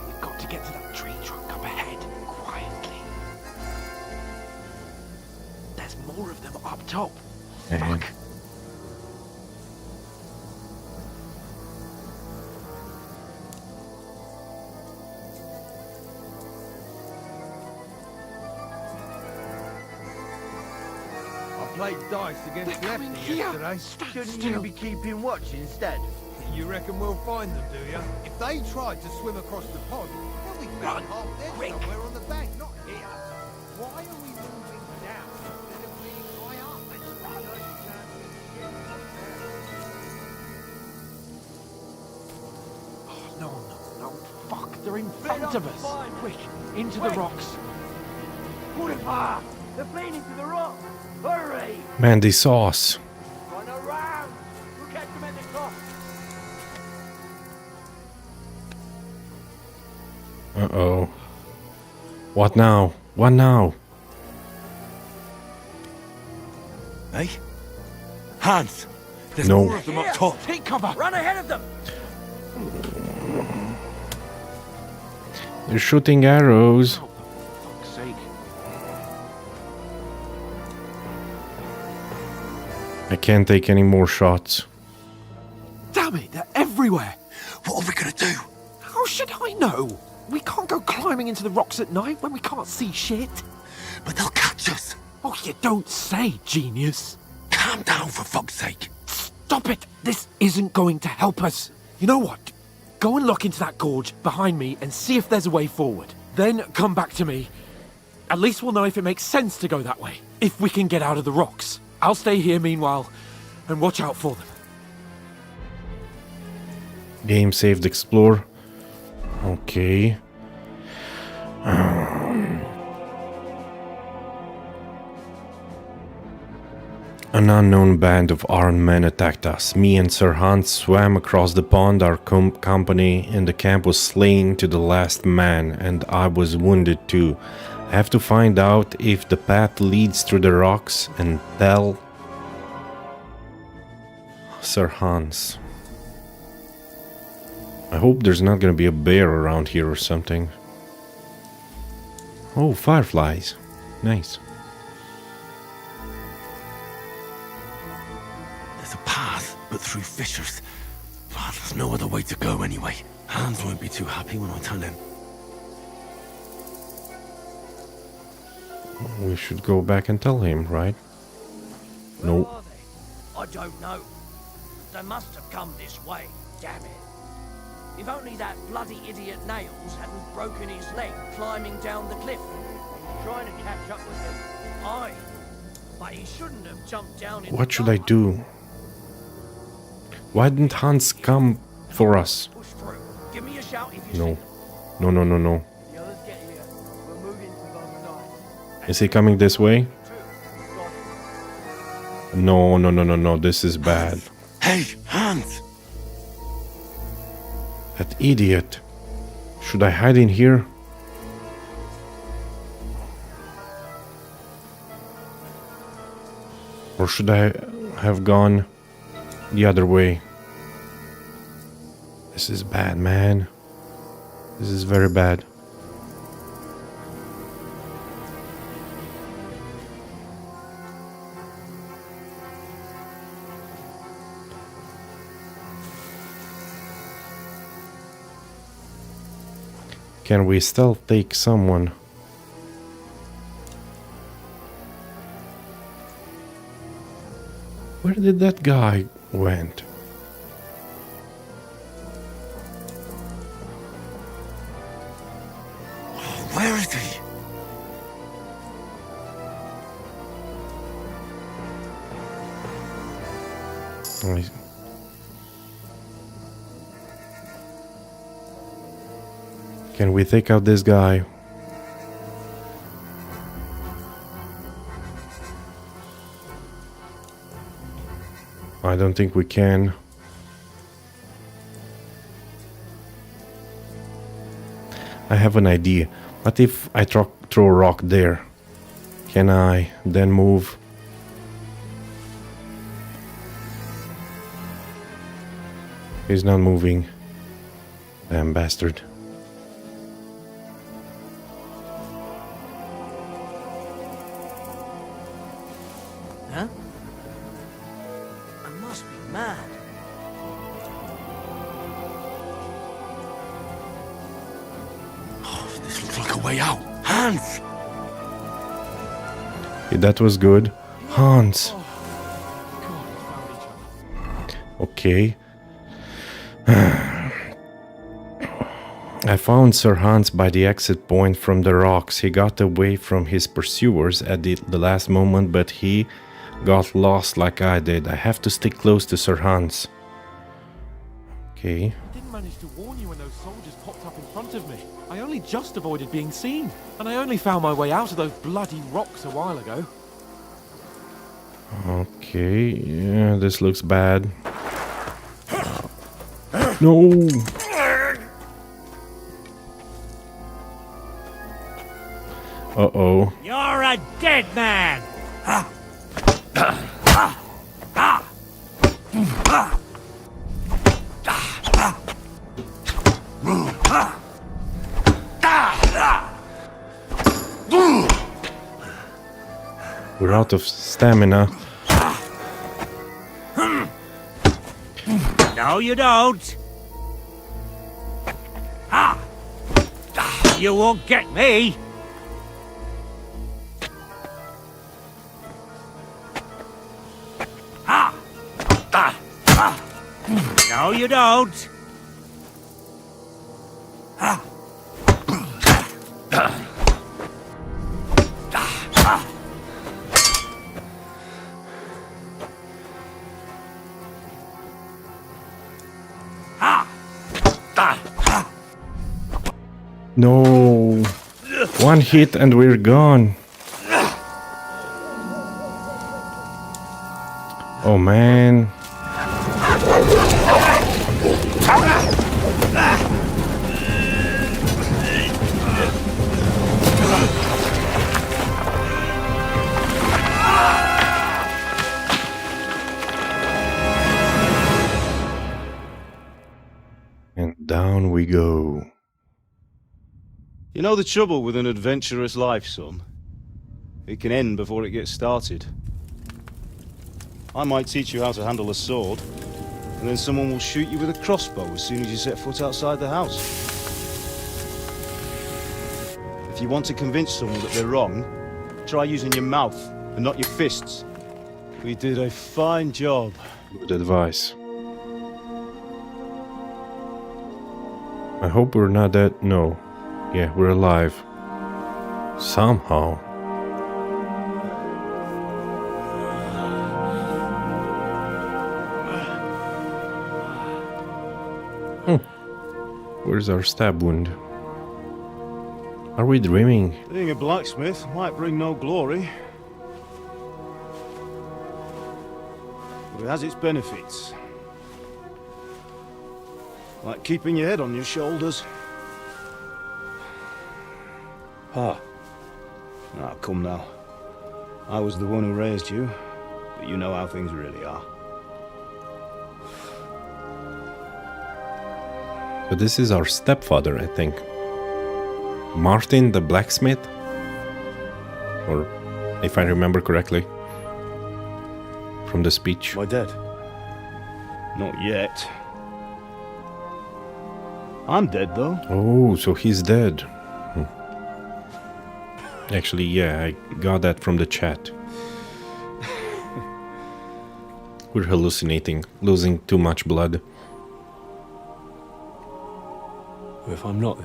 We've got to get to that tree trunk up ahead, quietly. There's more of them up top. Fuck. I played dice against Lefty yesterday. Shouldn't you be keeping watch instead? You reckon we'll find them, do you? If they tried to swim across the pond, they'll be found half dead somewhere on the bank, not here. Why are we moving down instead of being high up? Let's run. Oh, no. Fuck, they're in front of us. Quick, into the rocks. Pull it hard. They're playing into the rocks. Hurry! Man, they saw us. Run around. We'll catch them at the top. Uh-oh. What now? What now? Hey? Hans! There's No. more of them up top. Take cover! Run ahead of them! They're shooting arrows. Fuck's sake. I can't take any more shots. Damn it, they're everywhere. What are we gonna do? How should I know? We can't go climbing into the rocks at night when we can't see shit. But they'll catch us. Oh, you don't say, genius. Calm down, for fuck's sake. Stop it. This isn't going to help us. You know what? Go and look into that gorge behind me and see if there's a way forward. Then come back to me. At least we'll know if it makes sense to go that way. If we can get out of the rocks. I'll stay here meanwhile and watch out for them. Game saved, explore. Okay. An unknown band of armed men attacked us. Me and Sir Hans swam across the pond. Our company in the camp was slain to the last man, and I was wounded too. I have to find out if the path leads through the rocks and tell Sir Hans. I hope there's not gonna be a bear around here or something. Oh, fireflies. Nice. There's a path, but through fissures. Well, there's no other way to go anyway. Hans won't be too happy when I tell him. We should go back and tell him, right? No. Are they? I don't know. They must have come this way, damn it. If only that bloody idiot Nails hadn't broken his leg climbing down the cliff. Trying to catch up with him. Aye. But he shouldn't have jumped down in What should I do? Why didn't Hans come for us? Push through. Give me a shout if you No. No, no, no, no. The others get here. We're moving to both sides. Is he coming this way? No, no, no, no, no. This is bad. Hey, Hans! That idiot. Should I hide in here? Or should I have gone the other way? This is bad, man. This is very bad. Can we still take someone? Where did that guy went? Where is he? I- Can we take out this guy? I don't think we can. I have an idea. What if I throw a rock there? Can I then move? He's not moving. Damn bastard. Huh? I must be mad. Oh, this looks like a way out. Hans! Okay, that was good. Hans. Okay. I found Sir Hans by the exit point from the rocks. He got away from his pursuers at the last moment, but he got lost like I did. I have to stick close to Sir Hans. Okay. I didn't manage to warn you when those soldiers popped up in front of me. I only just avoided being seen. And I only found my way out of those bloody rocks a while ago. Okay, yeah, this looks bad. No! Uh-oh. You're a dead man! We're out of stamina. No, you don't. You won't get me. No, you don't. No. One hit and we're gone. Oh man. And down we go. You know the trouble with an adventurous life, son? It can end before it gets started. I might teach you how to handle a sword, and then someone will shoot you with a crossbow as soon as you set foot outside the house. If you want to convince someone that they're wrong, try using your mouth and not your fists. We did a fine job. Good advice. I hope we're not dead. No. Yeah, we're alive. Somehow. Where's our stab wound? Are we dreaming? Being a blacksmith might bring no glory, but it has its benefits. Like keeping your head on your shoulders. Ah, come now. I was the one who raised you, but you know how things really are. But this is our stepfather, I think. Martin the blacksmith? Or, if I remember correctly, from the speech. My dad? Not yet. I'm dead, though. Oh, so he's dead. Actually, yeah, I got that from the chat. We're hallucinating, losing too much blood. If I'm not,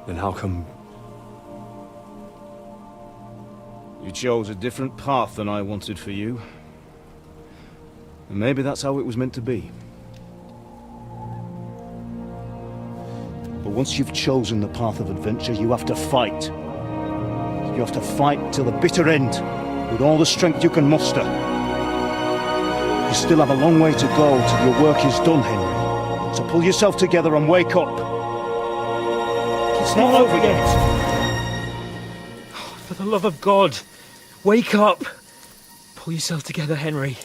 then how come... You chose a different path than I wanted for you. And maybe that's how it was meant to be. But once you've chosen the path of adventure, you have to fight. You have to fight till the bitter end, with all the strength you can muster. You still have a long way to go till your work is done, Henry. So pull yourself together and wake up. It's not over yet. For the love of God, wake up! Pull yourself together, Henry.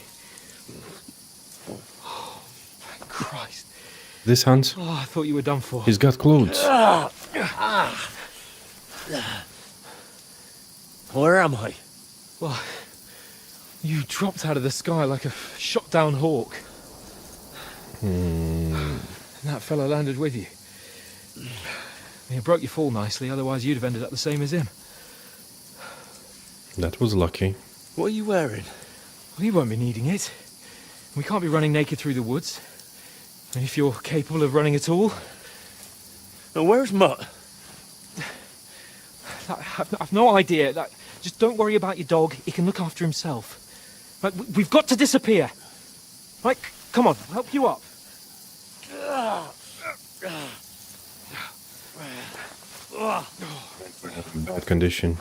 Oh, thank Christ. This Hans? Oh, I thought you were done for. He's got clothes. Where am I? Well, you dropped out of the sky like a shot-down hawk. And that fella landed with you. He broke your fall nicely, otherwise you'd have ended up the same as him. That was lucky. What are you wearing? Well, you won't be needing it. We can't be running naked through the woods. And if you're capable of running at all... Now, where's Mutt? I've no idea. Just don't worry about your dog. He can look after himself. Like, we've got to disappear. Right, come on, I'll help you up. Bad condition.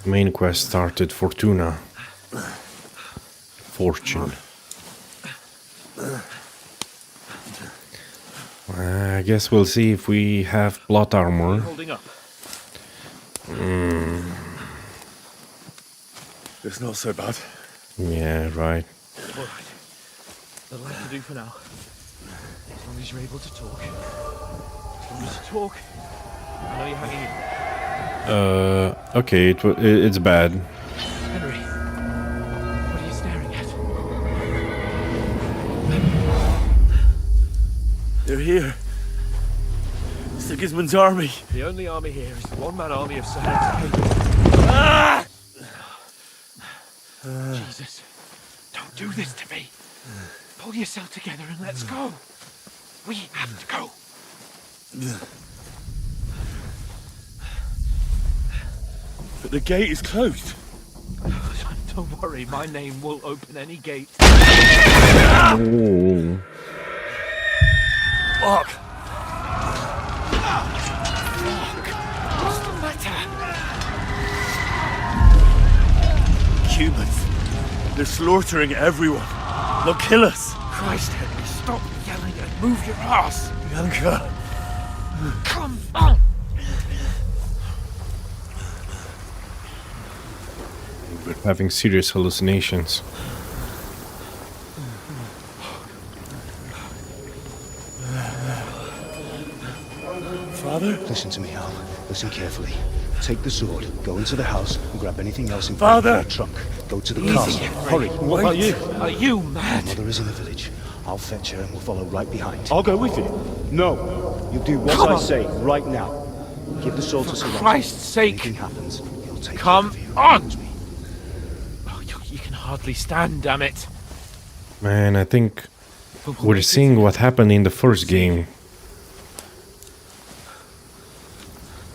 Main quest started. Fortuna. Fortune. I guess we'll see if we have plot armor. Holding up. It's not so bad. Yeah, right. All right. That'll have to do for now. As long as you're able to talk. As long as you talk. I know you're hanging in. Okay, it's bad. Henry, what are you staring at? They're here. Sigismund's army. The only army here is the one-man army of Sir Hector. Jesus, don't do this to me. Pull yourself together and let's go. We have to go. But the gate is closed. Don't worry, my name will open any gate. Oh. Fuck. What's the matter? Humans. They're slaughtering everyone. They'll kill us. Christ, Henry, stop yelling and move your ass. Bianca. Come on. We're having serious hallucinations. Father? Listen to me, Al. Listen carefully. Take the sword, go into the house, and grab anything else in Father! the trunk. Go to the Easy, castle. Henry. Hurry. What about you? Are you mad? My mother is in the village. I'll fetch her and we'll follow right behind. I'll go with you. No! You do what Come I on. say right now. Give the sword to Sir Robert. Christ's sake. If anything happens, he'll take Come care of you. on! Oh, you can hardly stand, damn it. Man, I think we're seeing what happened in the first game.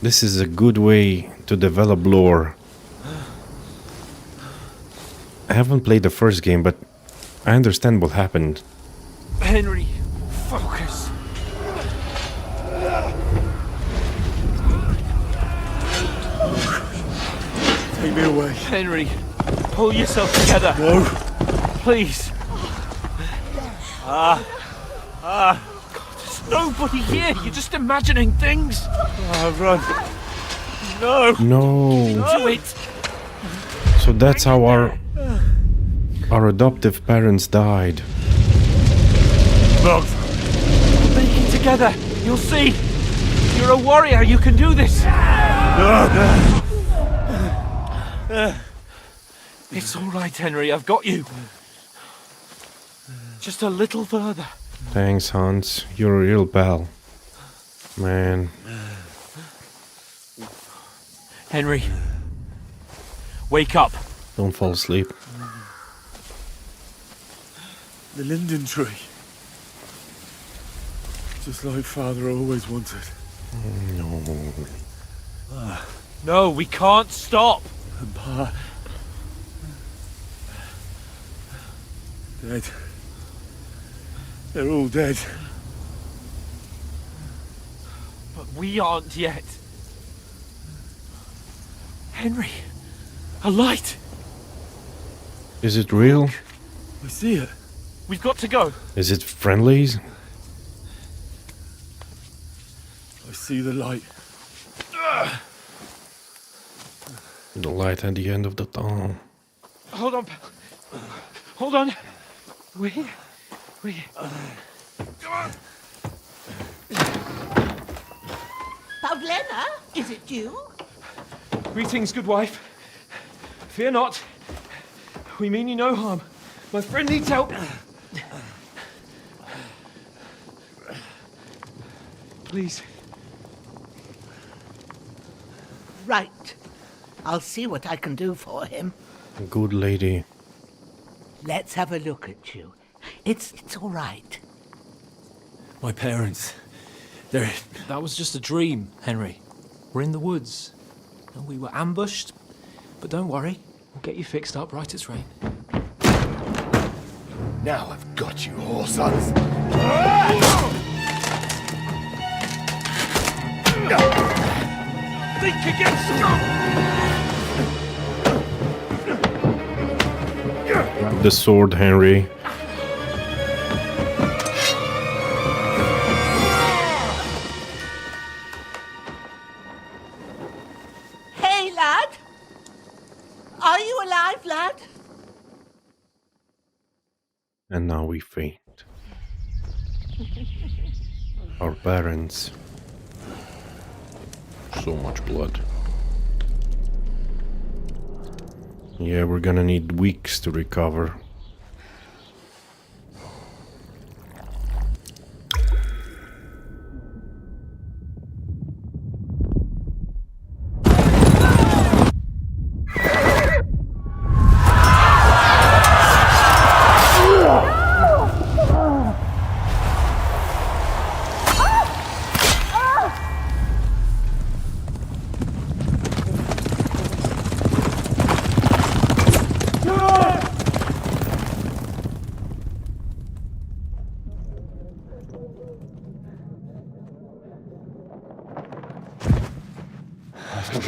This is a good way to develop lore. I haven't played the first game, but I understand what happened. Henry, focus. Take me away. Henry, pull yourself together. No. Please. God, there's nobody here. You're just imagining things. Run. No. No. Do it. So that's how our adoptive parents died. We'll make it together. You'll see. You're a warrior. You can do this. It's all right, Henry. I've got you. Just a little further. Thanks, Hans. You're a real pal. Man. Henry, wake up. Don't fall asleep. The linden tree. Just like Father always wanted. No. No, we can't stop. And Pa. Dead. They're all dead. But we aren't yet. Henry, a light. Is it real? I see it. We've got to go. Is it friendlies? I see the light. The light at the end of the tunnel. Hold on, pal. Hold on. We're here. We're here. Come on. Pavlena, is it you? Greetings, good wife. Fear not. We mean you no harm. My friend needs help. Please. Right. I'll see what I can do for him. Good lady. Let's have a look at you. It's all right. My parents. They're... That was just a dream, Henry. We're in the woods. And we were ambushed. But don't worry. We'll get you fixed up right as rain. Now I've got you, whoresons. Think again, Grab the sword, Henry. And now we faint. Our parents. So much blood. Yeah, we're gonna need weeks to recover.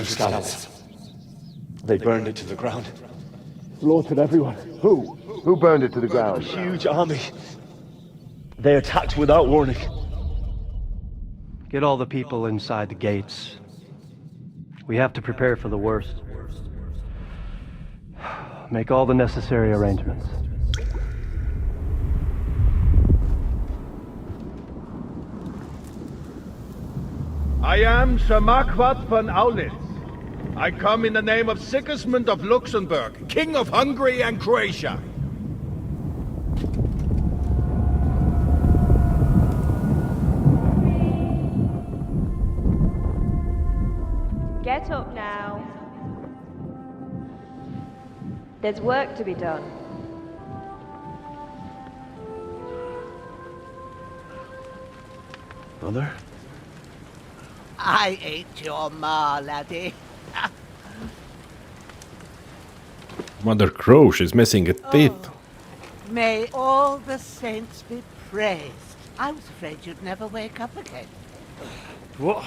Scouts. They burned it to the ground. Slaughtered everyone. Who? Who burned it to the ground? A huge army. They attacked without warning. Get all the people inside the gates. We have to prepare for the worst. Make all the necessary arrangements. I am Sir Marquardt von Aulitz. I come in the name of Sigismund of Luxembourg, King of Hungary and Croatia. Get up now. There's work to be done. Mother? I ain't your ma, laddie. Mother Crow, she's missing a teeth. May all the saints be praised. I was afraid you'd never wake up again. What?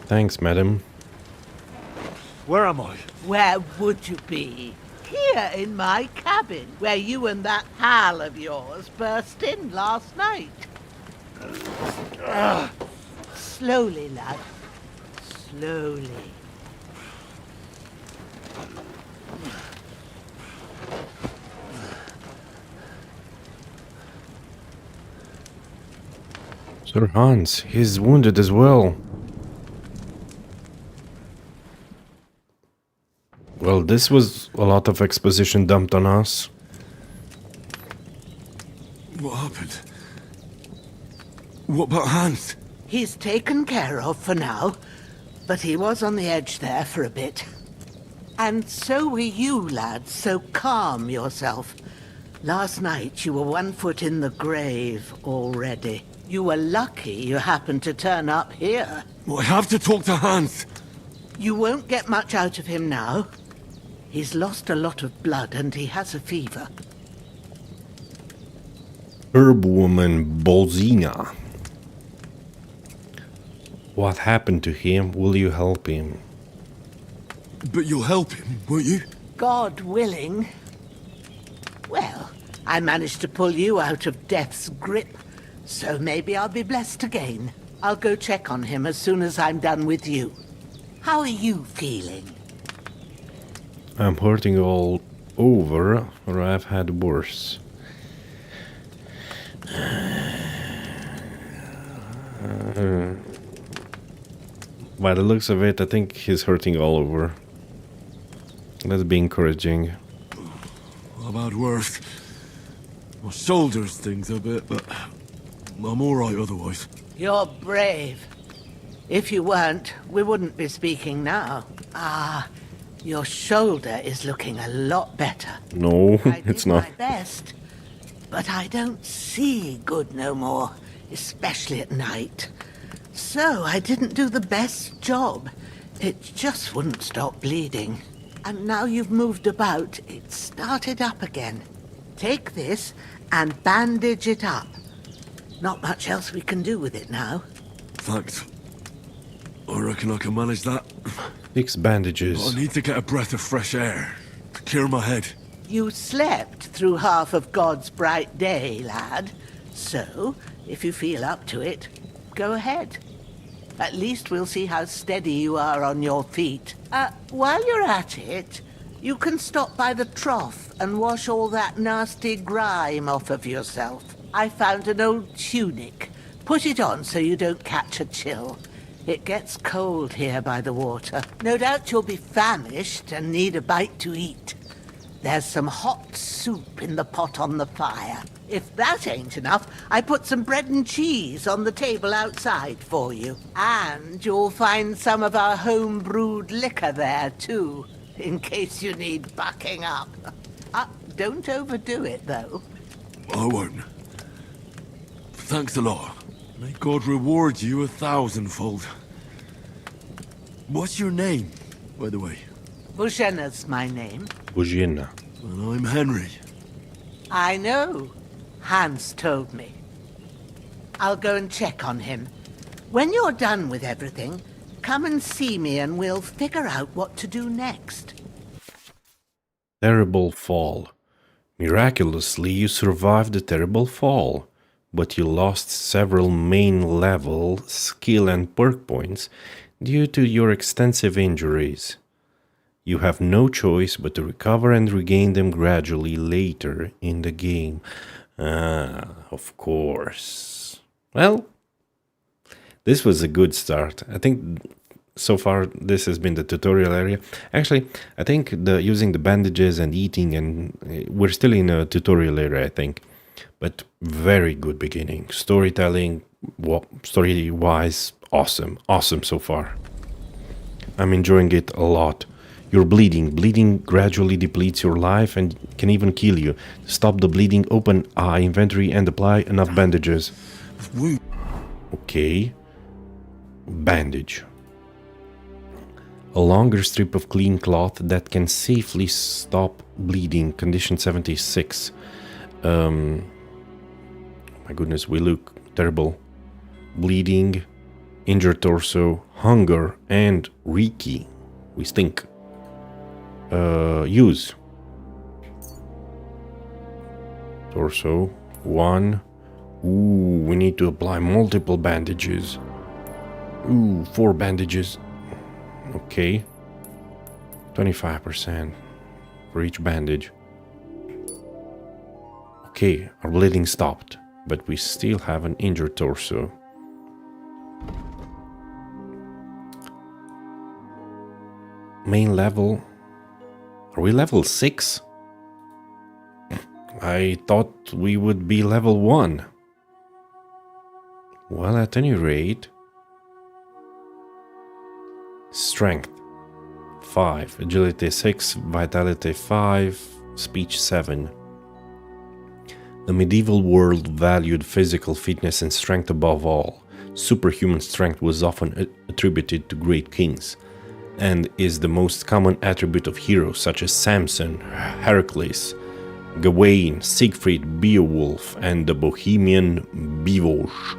Thanks, madam. Where am I? Where would you be? Here in my cabin, where you and that pal of yours burst in last night. Slowly, lad. Slowly. Sir Hans, he's wounded as well. Well, this was a lot of exposition dumped on us. What happened? What about Hans? He's taken care of for now, but he was on the edge there for a bit. And so were you, lads, so calm yourself. Last night you were 1 foot in the grave already. You were lucky you happened to turn up here. Well, I have to talk to Hans. You won't get much out of him now. He's lost a lot of blood and he has a fever. Herb woman Bolzina. What happened to him? Will you help him? But you'll help him, won't you? God willing. Well, I managed to pull you out of death's grip, so maybe I'll be blessed again. I'll go check on him as soon as I'm done with you. How are you feeling? I'm hurting all over, or I've had worse. By the looks of it, I think he's hurting all over. Let's be encouraging. I've had worse. My shoulder stings a bit, but I'm alright otherwise. You're brave. If you weren't, we wouldn't be speaking now. Ah, your shoulder is looking a lot better. No, it's not. My best, but I don't see good no more, especially at night. So I didn't do the best job. It just wouldn't stop bleeding. And now you've moved about, it started up again. Take this and bandage it up. Not much else we can do with it now. Thanks. I reckon I can manage that. 6 bandages. I need to get a breath of fresh air to clear my head. You slept through half of God's bright day, lad. So, if you feel up to it, go ahead. At least we'll see how steady you are on your feet. While you're at it, You can stop by the trough and wash all that nasty grime off of yourself. I found an old tunic. Put it on so you don't catch a chill. It gets cold here by the water. No doubt you'll be famished and need a bite to eat. There's some hot soup in the pot on the fire. If that ain't enough, I put some bread and cheese on the table outside for you. And you'll find some of our home-brewed liquor there, too, in case you need bucking up. Don't overdo it, though. I won't. Thanks a lot. May God reward you 1,000-fold. What's your name, by the way? Bohemia's my name. Bohemia. Well, I'm Henry. I know. Hans told me. I'll go and check on him. When you're done with everything, come and see me and we'll figure out what to do next. Terrible fall. Miraculously, you survived the terrible fall, but you lost several main level skill and perk points due to your extensive injuries. You have no choice but to recover and regain them gradually later in the game. Of course. Well, this was a good start. I think so far this has been the tutorial area. Actually, I think using the bandages and eating, and we're still in a tutorial area, I think. But very good beginning. Storytelling, story-wise, awesome. Awesome so far. I'm enjoying it a lot. You're bleeding. Bleeding gradually depletes your life and can even kill you. To stop the bleeding, open inventory and apply enough bandages. Okay. Bandage. A longer strip of clean cloth that can safely stop bleeding. Condition 76. My goodness, we look terrible. Bleeding, injured torso, hunger, and reeky. We stink. Use. Torso, 1. Ooh, we need to apply multiple bandages. Ooh, 4 bandages. Okay. 25% for each bandage. Okay, our bleeding stopped, but we still have an injured torso. Main level. Are we level 6? I thought we would be level 1. Well, at any rate. Strength 5, agility 6, vitality 5, speech 7. The medieval world valued physical fitness and strength above all. Superhuman strength was often attributed to great kings, and is the most common attribute of heroes such as Samson, Heracles, Gawain, Siegfried, Beowulf, and the Bohemian Beowulf.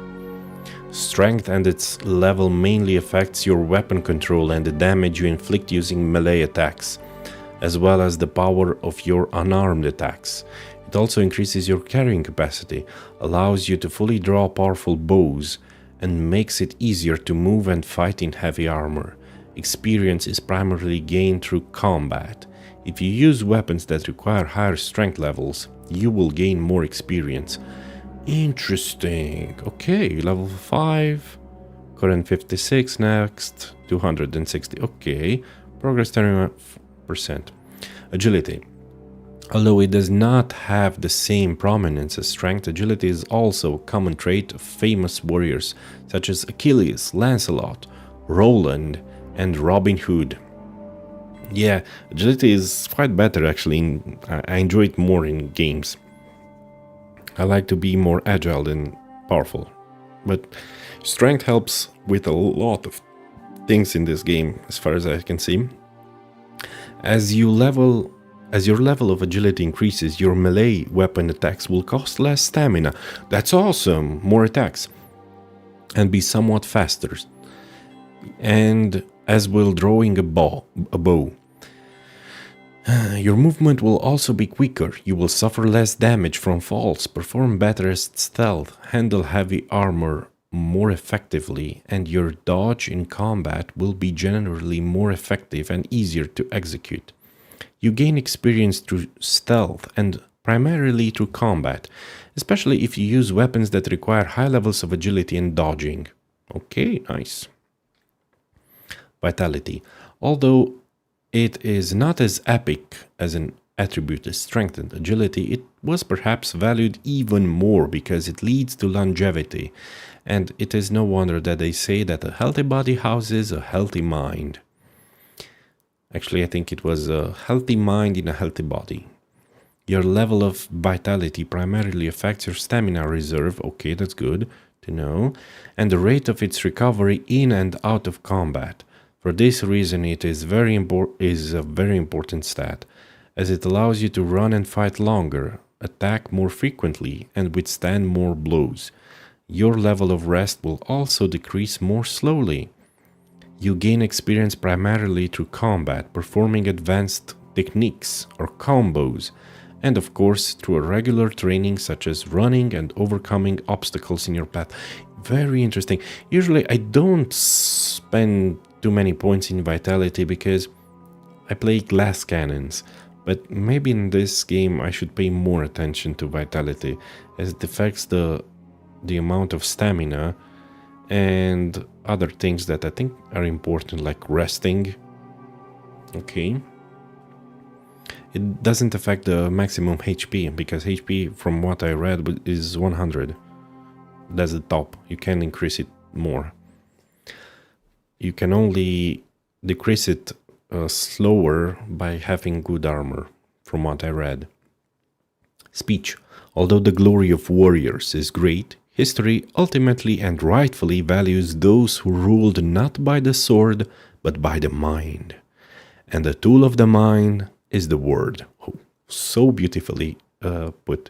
Strength and its level mainly affects your weapon control and the damage you inflict using melee attacks, as well as the power of your unarmed attacks. It also increases your carrying capacity, allows you to fully draw powerful bows, and makes it easier to move and fight in heavy armor. Experience is primarily gained through combat. If you use weapons that require higher strength levels, you will gain more experience. Interesting. Okay, level 5. Current 56 next. 260. Okay. Progress 31%. Agility. Although it does not have the same prominence as strength, agility is also a common trait of famous warriors such as Achilles, Lancelot, Roland, and Robin Hood. Yeah, agility is quite better actually. I enjoy it more in games. I like to be more agile than powerful. But strength helps with a lot of things in this game, as far as I can see. As your level of agility increases, your melee weapon attacks will cost less stamina. That's awesome! More attacks. And be somewhat faster. And as will drawing a bow. Your movement will also be quicker, you will suffer less damage from falls, perform better as stealth, handle heavy armor more effectively, and your dodge in combat will be generally more effective and easier to execute. You gain experience through stealth and primarily through combat, especially if you use weapons that require high levels of agility and dodging. Okay, nice. Vitality. Although it is not as epic as an attribute as strength and agility, it was perhaps valued even more because it leads to longevity, and it is no wonder that they say that a healthy body houses a healthy mind. Actually, I think it was a healthy mind in a healthy body. Your level of vitality primarily affects your stamina reserve, okay, that's good to know, and the rate of its recovery in and out of combat. For this reason, it is a very important stat, as it allows you to run and fight longer, attack more frequently, and withstand more blows. Your level of rest will also decrease more slowly. You gain experience primarily through combat, performing advanced techniques or combos, and of course through a regular training such as running and overcoming obstacles in your path. Very interesting. Usually I don't spend too many points in vitality because I play glass cannons, but maybe in this game I should pay more attention to vitality, as it affects the amount of stamina and other things that I think are important, like resting. Okay. It doesn't affect the maximum HP, because HP, from what I read, is 100. That's the top. You can increase it more. You can only decrease it slower by having good armor, from what I read. Speech. Although the glory of warriors is great, history ultimately and rightfully values those who ruled not by the sword, but by the mind. And the tool of the mind is the word. Oh, so beautifully put.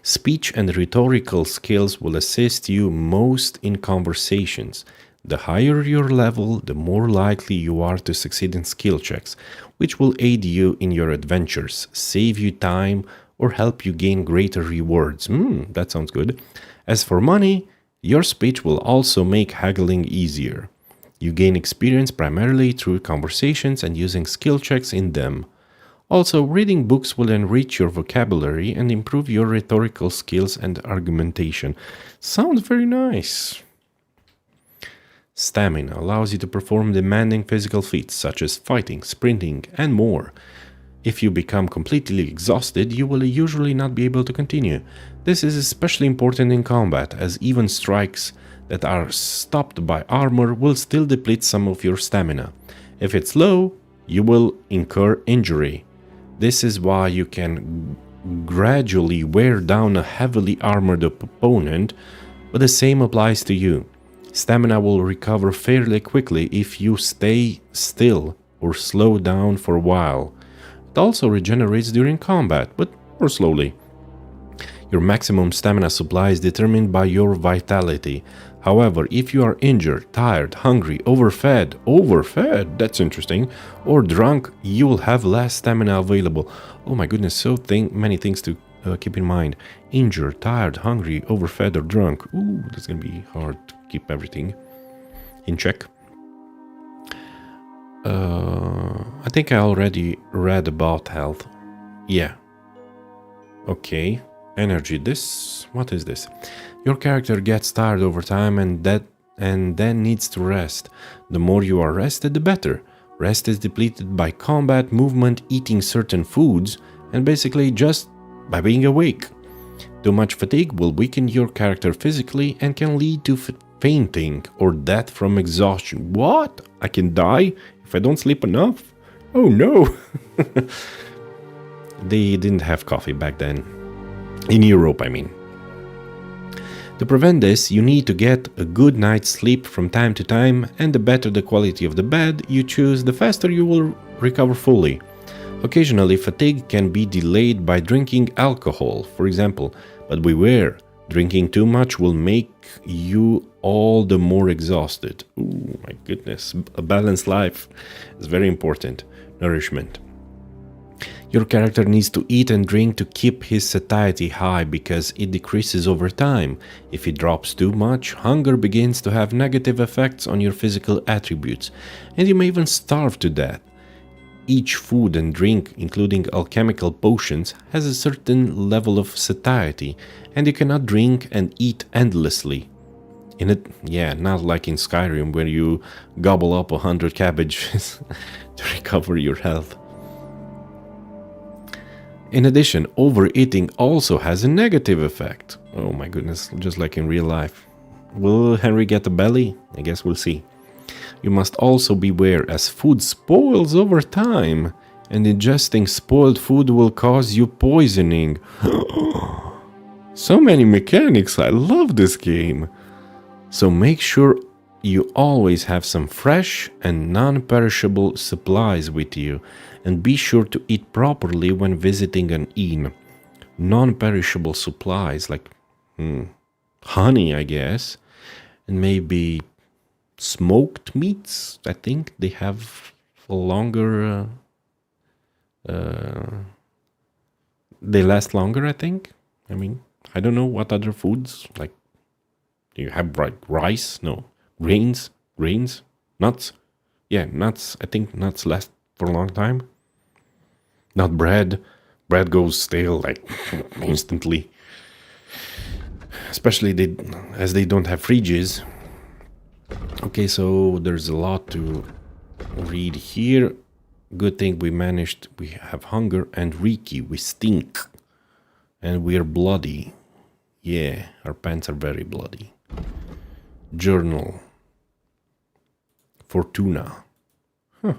Speech and rhetorical skills will assist you most in conversations. The higher your level, the more likely you are to succeed in skill checks, which will aid you in your adventures, save you time, or help you gain greater rewards. That sounds good. As for money, your speech will also make haggling easier. You gain experience primarily through conversations and using skill checks in them. Also, reading books will enrich your vocabulary and improve your rhetorical skills and argumentation. Sounds very nice. Stamina allows you to perform demanding physical feats such as fighting, sprinting, and more. If you become completely exhausted, you will usually not be able to continue. This is especially important in combat, as even strikes that are stopped by armor will still deplete some of your stamina. If it's low, you will incur injury. This is why you can gradually wear down a heavily armored opponent, but the same applies to you. Stamina will recover fairly quickly if you stay still or slow down for a while. It also regenerates during combat, but more slowly. Your maximum stamina supply is determined by your vitality. However, if you are injured, tired, hungry, overfed, that's interesting, or drunk, you will have less stamina available. Oh my goodness, so many things to keep in mind. Injured, tired, hungry, overfed, or drunk. Ooh, that's gonna be hard to keep everything in check. I think I already read about health. Yeah. Okay. Energy. What is this? Your character gets tired over time and then needs to rest. The more you are rested, the better. Rest is depleted by combat, movement, eating certain foods, and basically just by being awake. Too much fatigue will weaken your character physically and can lead to fainting or death from exhaustion. What? I can die if I don't sleep enough? Oh no! They didn't have coffee back then. In Europe, I mean. To prevent this, you need to get a good night's sleep from time to time, and the better the quality of the bed you choose, the faster you will recover fully. Occasionally, fatigue can be delayed by drinking alcohol, for example, but beware, drinking too much will make you all the more exhausted. Ooh, my goodness, a balanced life is very important. Nourishment. Your character needs to eat and drink to keep his satiety high because it decreases over time. If it drops too much, hunger begins to have negative effects on your physical attributes, and you may even starve to death. each food and drink, including alchemical potions, has a certain level of satiety, and you cannot drink and eat endlessly. In it, yeah, not like in Skyrim where you gobble up 100 cabbages to recover your health. In addition, overeating also has a negative effect. Oh my goodness, just like in real life. Will Henry get a belly? I guess we'll see. You must also beware as food spoils over time, and ingesting spoiled food will cause you poisoning. So many mechanics, I love this game. So make sure you always have some fresh and non-perishable supplies with you, and be sure to eat properly when visiting an inn. Non-perishable supplies like honey, I guess, and maybe smoked meats. I think they have a longer they last longer, I think. I mean, I don't know what other foods, like, do you have like rice? No. Grains, nuts. Yeah, nuts. I think nuts last for a long time. Not bread. Bread goes stale like instantly. Especially as they don't have fridges. Okay, so there's a lot to read here. Good thing we managed. We have hunger and reeky. We stink. And we're bloody. Yeah, our pants are very bloody. Journal. Fortuna. Huh.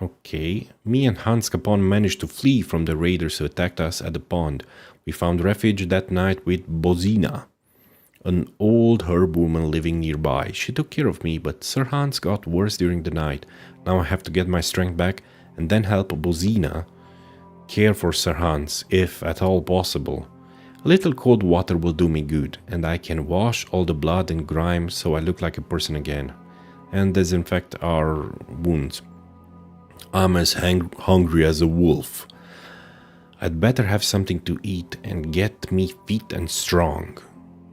Okay. Me and Hans Capon managed to flee from the raiders who attacked us at the pond. We found refuge that night with Bozina, an old herb woman living nearby. She took care of me, but Sir Hans got worse during the night. Now I have to get my strength back and then help Bozina care for Sir Hans, if at all possible. A little cold water will do me good, and I can wash all the blood and grime so I look like a person again, and disinfect our wounds. I'm as hungry as a wolf. I'd better have something to eat and get me fit and strong.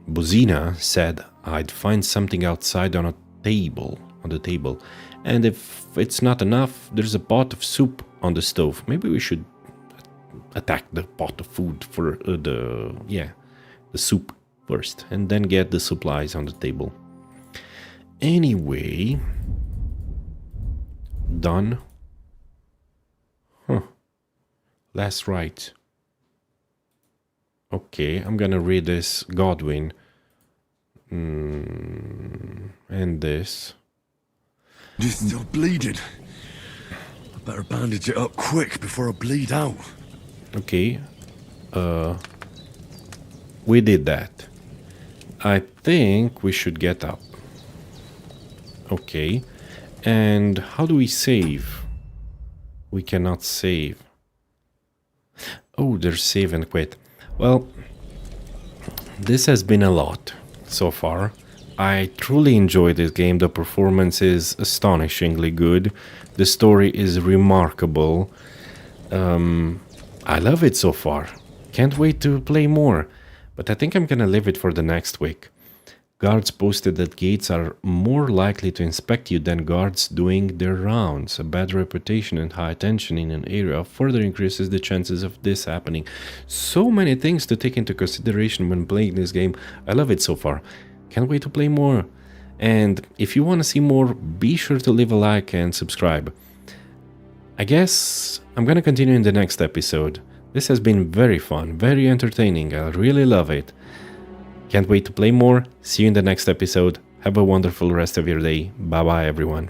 Bozina said I'd find something outside on the table, and if it's not enough, there's a pot of soup on the stove. Maybe we should attack the pot of food for the soup first, and then get the supplies on the table. Anyway, done. Last rite. Okay, I'm gonna read this Godwin. And this. You're still bleeding. I better bandage it up quick before I bleed out. Okay. We did that. I think we should get up. Okay. And how do we save? We cannot save. Oh, there's save and quit. Well, this has been a lot so far. I truly enjoyed this game. The performance is astonishingly good. The story is remarkable. I love it so far. Can't wait to play more. But I think I'm gonna leave it for the next week. Guards posted at gates are more likely to inspect you than guards doing their rounds. A bad reputation and high attention in an area further increases the chances of this happening. So many things to take into consideration when playing this game. I love it so far. Can't wait to play more. And if you want to see more, be sure to leave a like and subscribe. I guess I'm gonna continue in the next episode. This has been very fun, very entertaining. I really love it. Can't wait to play more. See you in the next episode. Have a wonderful rest of your day. Bye bye everyone.